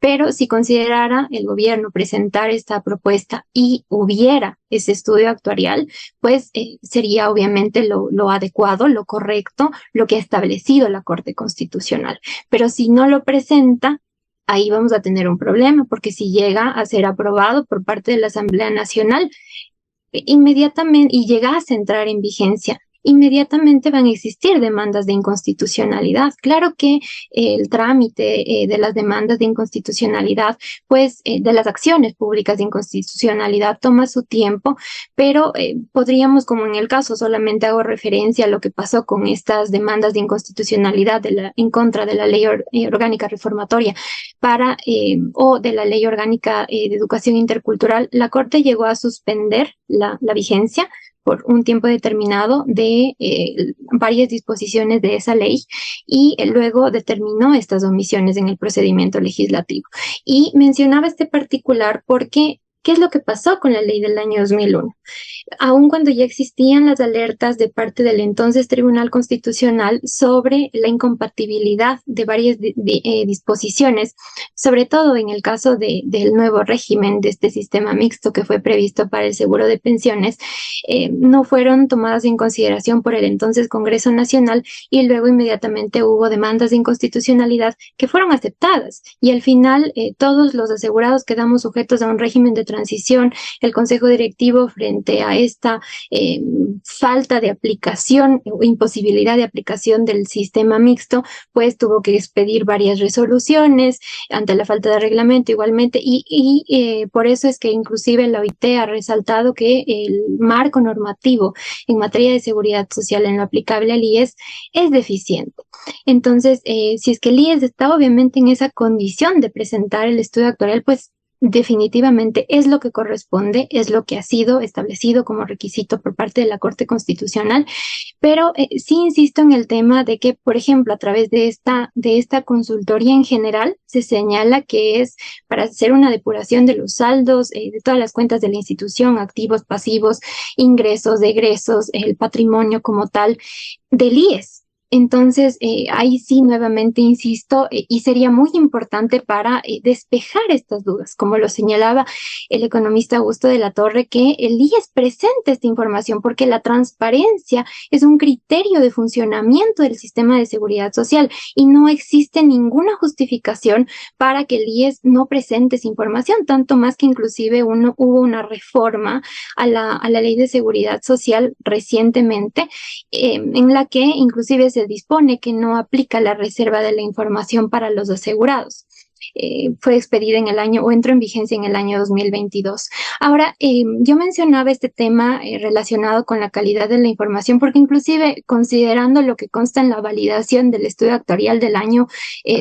pero si considerara el gobierno presentar esta propuesta y hubiera ese estudio actuarial, pues sería obviamente lo adecuado, lo correcto, lo que ha establecido la Corte Constitucional. Pero si no lo presenta, ahí vamos a tener un problema, porque si llega a ser aprobado por parte de la Asamblea Nacional, inmediatamente, y llegase a entrar en vigencia, inmediatamente van a existir demandas de inconstitucionalidad. Claro que el trámite de las demandas de inconstitucionalidad, pues de las acciones públicas de inconstitucionalidad toma su tiempo, pero podríamos, como en el caso, solamente hago referencia a lo que pasó con estas demandas de inconstitucionalidad en contra de la Ley Orgánica Reformatoria o de la Ley Orgánica de Educación Intercultural. La Corte llegó a suspender la vigencia por un tiempo determinado de varias disposiciones de esa ley y luego determinó estas omisiones en el procedimiento legislativo. Y mencionaba este particular porque ¿qué es lo que pasó con la ley del año 2001? Aun cuando ya existían las alertas de parte del entonces Tribunal Constitucional sobre la incompatibilidad de varias disposiciones, sobre todo en el caso del nuevo régimen de este sistema mixto que fue previsto para el seguro de pensiones, no fueron tomadas en consideración por el entonces Congreso Nacional y luego inmediatamente hubo demandas de inconstitucionalidad que fueron aceptadas y al final todos los asegurados quedamos sujetos a un régimen de transición. El Consejo Directivo, frente a esta falta de aplicación o imposibilidad de aplicación del sistema mixto, pues tuvo que expedir varias resoluciones ante la falta de reglamento igualmente y por eso es que inclusive la OIT ha resaltado que el marco normativo en materia de seguridad social en lo aplicable al IES es deficiente. Entonces, si es que el IES está obviamente en esa condición de presentar el estudio actuarial, pues definitivamente es lo que corresponde, es lo que ha sido establecido como requisito por parte de la Corte Constitucional, pero sí insisto en el tema de que, por ejemplo, a través de esta consultoría en general, se señala que es para hacer una depuración de los saldos, de todas las cuentas de la institución, activos, pasivos, ingresos, egresos, el patrimonio como tal, del IES. Entonces, ahí sí, nuevamente insisto, y sería muy importante para despejar estas dudas, como lo señalaba el economista Augusto de la Torre, que el IES presente esta información, porque la transparencia es un criterio de funcionamiento del sistema de seguridad social y no existe ninguna justificación para que el IES no presente esa información, tanto más que inclusive hubo una reforma a la Ley de Seguridad Social recientemente, en la que inclusive se dispone que no aplica la reserva de la información para los asegurados. Fue expedida en el año, o entró en vigencia en el año 2022. Ahora, yo mencionaba este tema relacionado con la calidad de la información, porque inclusive considerando lo que consta en la validación del estudio actuarial del año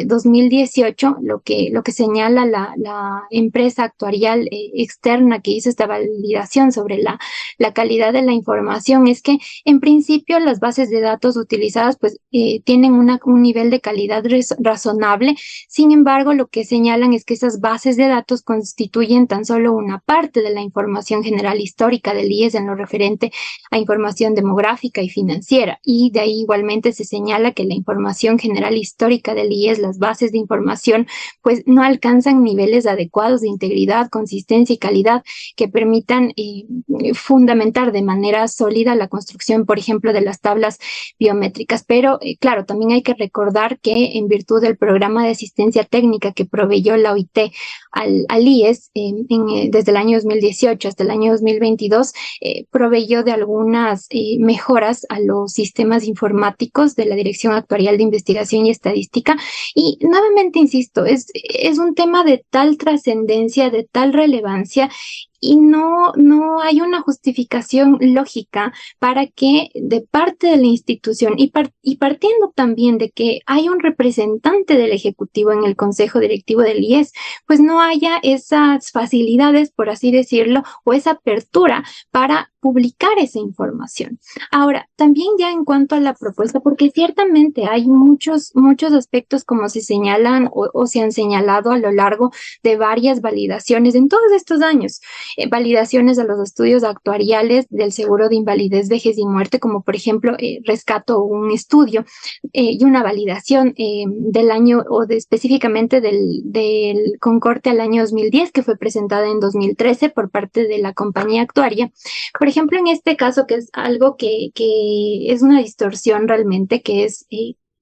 2018, lo que señala la empresa actuarial externa que hizo esta validación sobre la calidad de la información, es que en principio las bases de datos utilizadas pues tienen un nivel de calidad razonable. Sin embargo, lo que señalan es que esas bases de datos constituyen tan solo una parte de la información general histórica del IES en lo referente a información demográfica y financiera. Y de ahí igualmente se señala que la información general histórica del IES, las bases de información, pues no alcanzan niveles adecuados de integridad, consistencia y calidad que permitan fundamentar de manera sólida la construcción, por ejemplo, de las tablas biométricas. Pero, claro, también hay que recordar que en virtud del programa de asistencia técnica que proveyó la OIT al IES desde el año 2018 hasta el año 2022, proveyó de algunas mejoras a los sistemas informáticos de la Dirección Actuarial de Investigación y Estadística. Y nuevamente insisto, es un tema de tal trascendencia, de tal relevancia, y no hay una justificación lógica para que de parte de la institución y partiendo también de que hay un representante del Ejecutivo en el Consejo Directivo del IES, pues no haya esas facilidades, por así decirlo, o esa apertura para publicar esa información. Ahora, también ya en cuanto a la propuesta, porque ciertamente hay muchos aspectos como se señalan o se han señalado a lo largo de varias validaciones en todos estos años. Validaciones a los estudios actuariales del seguro de invalidez, vejez y muerte, como por ejemplo rescato un estudio y una validación del año específicamente del concorte al año 2010 que fue presentada en 2013 por parte de la compañía actuaria. Por ejemplo, en este caso, que es algo que es una distorsión realmente, que es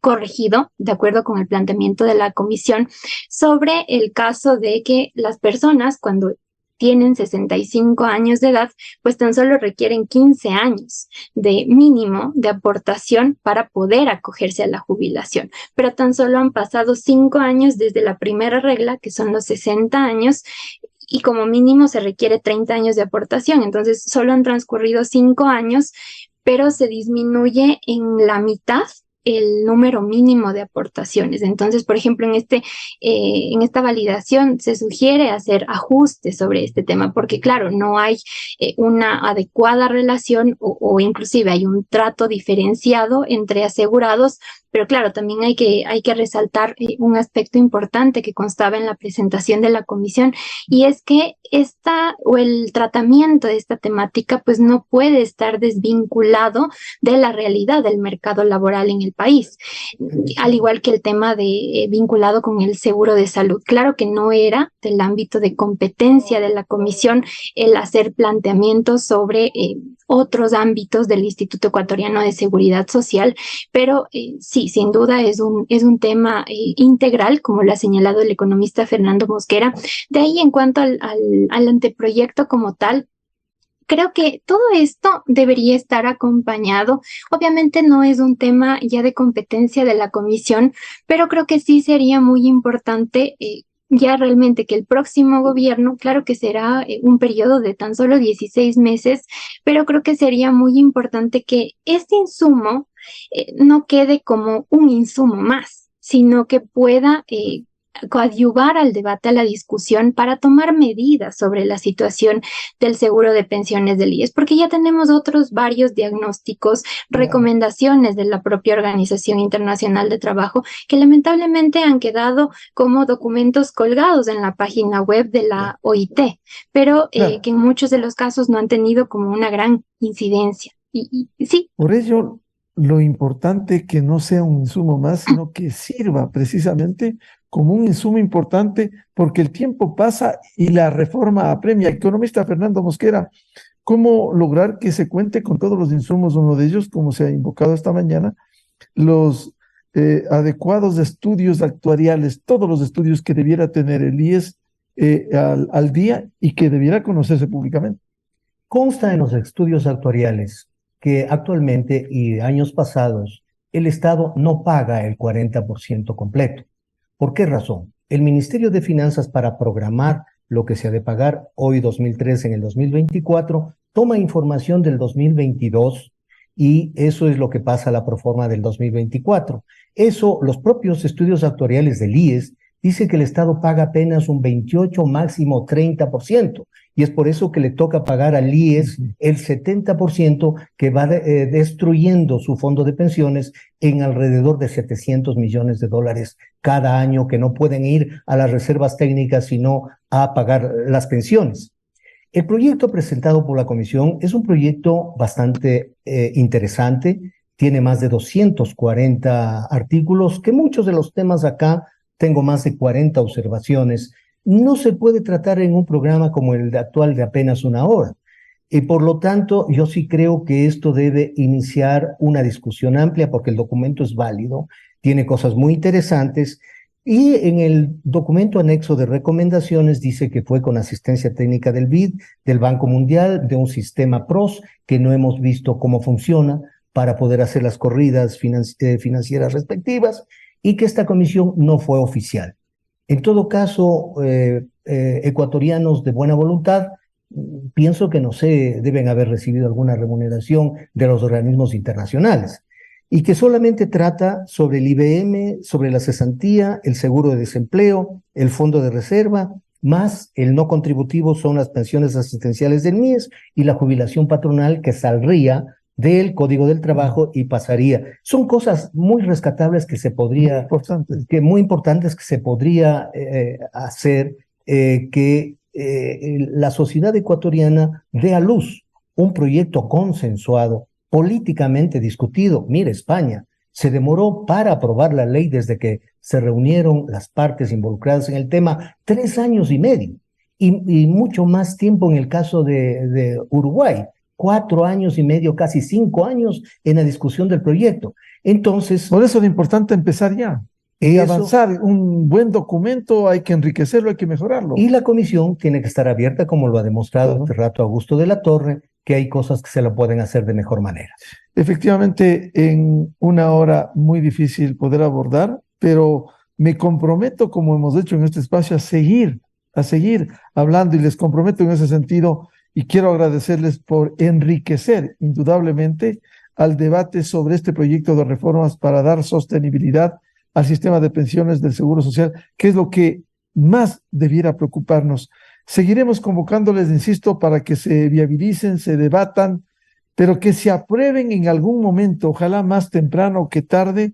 corregido de acuerdo con el planteamiento de la comisión sobre el caso de que las personas cuando tienen 65 años de edad, pues tan solo requieren 15 años de mínimo de aportación para poder acogerse a la jubilación. Pero tan solo han pasado 5 años desde la primera regla, que son los 60 años, y como mínimo se requiere 30 años de aportación. Entonces, solo han transcurrido 5 años, pero se disminuye en la mitad el número mínimo de aportaciones. Entonces, por ejemplo, en esta validación se sugiere hacer ajustes sobre este tema, porque claro, no hay una adecuada relación o inclusive hay un trato diferenciado entre asegurados, pero claro, también hay que resaltar un aspecto importante que constaba en la presentación de la comisión, y es que el tratamiento de esta temática pues no puede estar desvinculado de la realidad del mercado laboral en el país, al igual que el tema vinculado con el seguro de salud. Claro que no era del ámbito de competencia de la comisión el hacer planteamientos sobre otros ámbitos del Instituto Ecuatoriano de Seguridad Social, pero sí, sin duda es un tema integral, como lo ha señalado el economista Fernando Mosquera. De ahí, en cuanto al anteproyecto como tal, creo que todo esto debería estar acompañado. Obviamente no es un tema ya de competencia de la comisión, pero creo que sí sería muy importante ya realmente que el próximo gobierno, claro que será un periodo de tan solo 16 meses, pero creo que sería muy importante que este insumo no quede como un insumo más, sino que pueda coadyuvar al debate, a la discusión, para tomar medidas sobre la situación del seguro de pensiones del IES, porque ya tenemos otros varios diagnósticos, recomendaciones de la propia Organización Internacional de Trabajo, que lamentablemente han quedado como documentos colgados en la página web de la OIT, pero que en muchos de los casos no han tenido como una gran incidencia. Y sí. Por ello, lo importante que no sea un insumo más, sino que sirva precisamente como un insumo importante, porque el tiempo pasa y la reforma apremia. Economista Fernando Mosquera, ¿cómo lograr que se cuente con todos los insumos? Uno de ellos, como se ha invocado esta mañana, los adecuados estudios actuariales, todos los estudios que debiera tener el IES al día y que debiera conocerse públicamente. Consta en los estudios actuariales que actualmente y años pasados el Estado no paga el 40% completo. ¿Por qué razón? El Ministerio de Finanzas, para programar lo que se ha de pagar hoy 2013 en el 2024, toma información del 2022 y eso es lo que pasa a la proforma del 2024. Eso, los propios estudios actuariales del IES dice que el Estado paga apenas un 28, máximo 30%, y es por eso que le toca pagar al IES el 70% que va destruyendo su fondo de pensiones en alrededor de 700 millones de dólares cada año, que no pueden ir a las reservas técnicas sino a pagar las pensiones. El proyecto presentado por la Comisión es un proyecto bastante interesante, tiene más de 240 artículos, que muchos de los temas acá tengo más de 40 observaciones. No se puede tratar en un programa como el actual de apenas una hora. Y por lo tanto, yo sí creo que esto debe iniciar una discusión amplia porque el documento es válido, tiene cosas muy interesantes y en el documento anexo de recomendaciones dice que fue con asistencia técnica del BID, del Banco Mundial, de un sistema PROS que no hemos visto cómo funciona para poder hacer las corridas financieras respectivas, y que esta comisión no fue oficial. En todo caso, ecuatorianos de buena voluntad, pienso que no sé, deben haber recibido alguna remuneración de los organismos internacionales, y que solamente trata sobre el IBM, sobre la cesantía, el seguro de desempleo, el fondo de reserva, más el no contributivo son las pensiones asistenciales del MIES y la jubilación patronal que saldría del Código del Trabajo y pasaría. Son cosas muy rescatables que se podría, muy importantes que se podría hacer que la sociedad ecuatoriana dé a luz un proyecto consensuado, políticamente discutido. Mire, España se demoró para aprobar la ley desde que se reunieron las partes involucradas en el tema 3 años y medio, y mucho más tiempo en el caso de Uruguay. 4 años y medio, casi 5 años en la discusión del proyecto. Entonces, por eso es importante empezar ya. Y avanzar. Un buen documento hay que enriquecerlo, hay que mejorarlo. Y la comisión tiene que estar abierta, como lo ha demostrado este rato Augusto de la Torre, que hay cosas que se lo pueden hacer de mejor manera. Efectivamente, en una hora muy difícil poder abordar, pero me comprometo, como hemos hecho en este espacio, a seguir hablando, y les comprometo en ese sentido. Y quiero agradecerles por enriquecer indudablemente al debate sobre este proyecto de reformas para dar sostenibilidad al sistema de pensiones del Seguro Social, que es lo que más debiera preocuparnos. Seguiremos convocándoles, insisto, para que se viabilicen, se debatan, pero que se aprueben en algún momento, ojalá más temprano que tarde,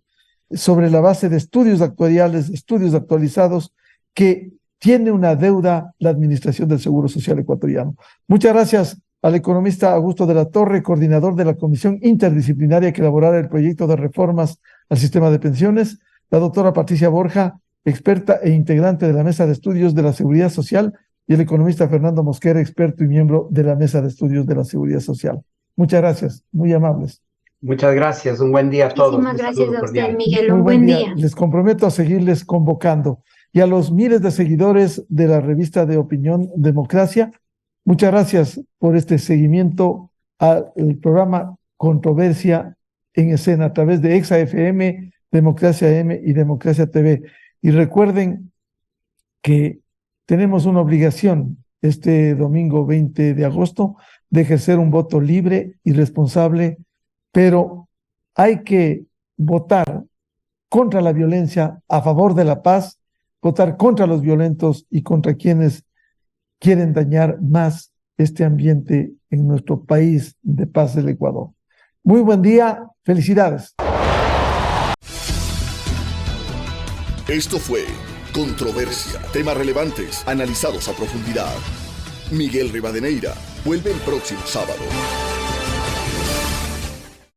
sobre la base de estudios actuariales, estudios actualizados, que tiene una deuda la Administración del Seguro Social ecuatoriano. Muchas gracias al economista Augusto de la Torre, coordinador de la Comisión Interdisciplinaria que elaborará el proyecto de reformas al sistema de pensiones, la doctora Patricia Borja, experta e integrante de la Mesa de Estudios de la Seguridad Social, y el economista Fernando Mosquera, experto y miembro de la Mesa de Estudios de la Seguridad Social. Muchas gracias, muy amables. Muchas gracias, un buen día a todos. Muchísimas gracias a usted, Miguel, un buen día. Les comprometo a seguirles convocando. Y a los miles de seguidores de la revista de opinión Democracia, muchas gracias por este seguimiento al programa Controversia en Escena a través de EXA-FM, Democracia M y Democracia TV. Y recuerden que tenemos una obligación este domingo 20 de agosto de ejercer un voto libre y responsable, pero hay que votar contra la violencia, a favor de la paz, votar contra los violentos y contra quienes quieren dañar más este ambiente en nuestro país de paz del Ecuador. Muy buen día, felicidades. Esto fue Controversia, temas relevantes analizados a profundidad. Miguel Rivadeneira vuelve el próximo sábado.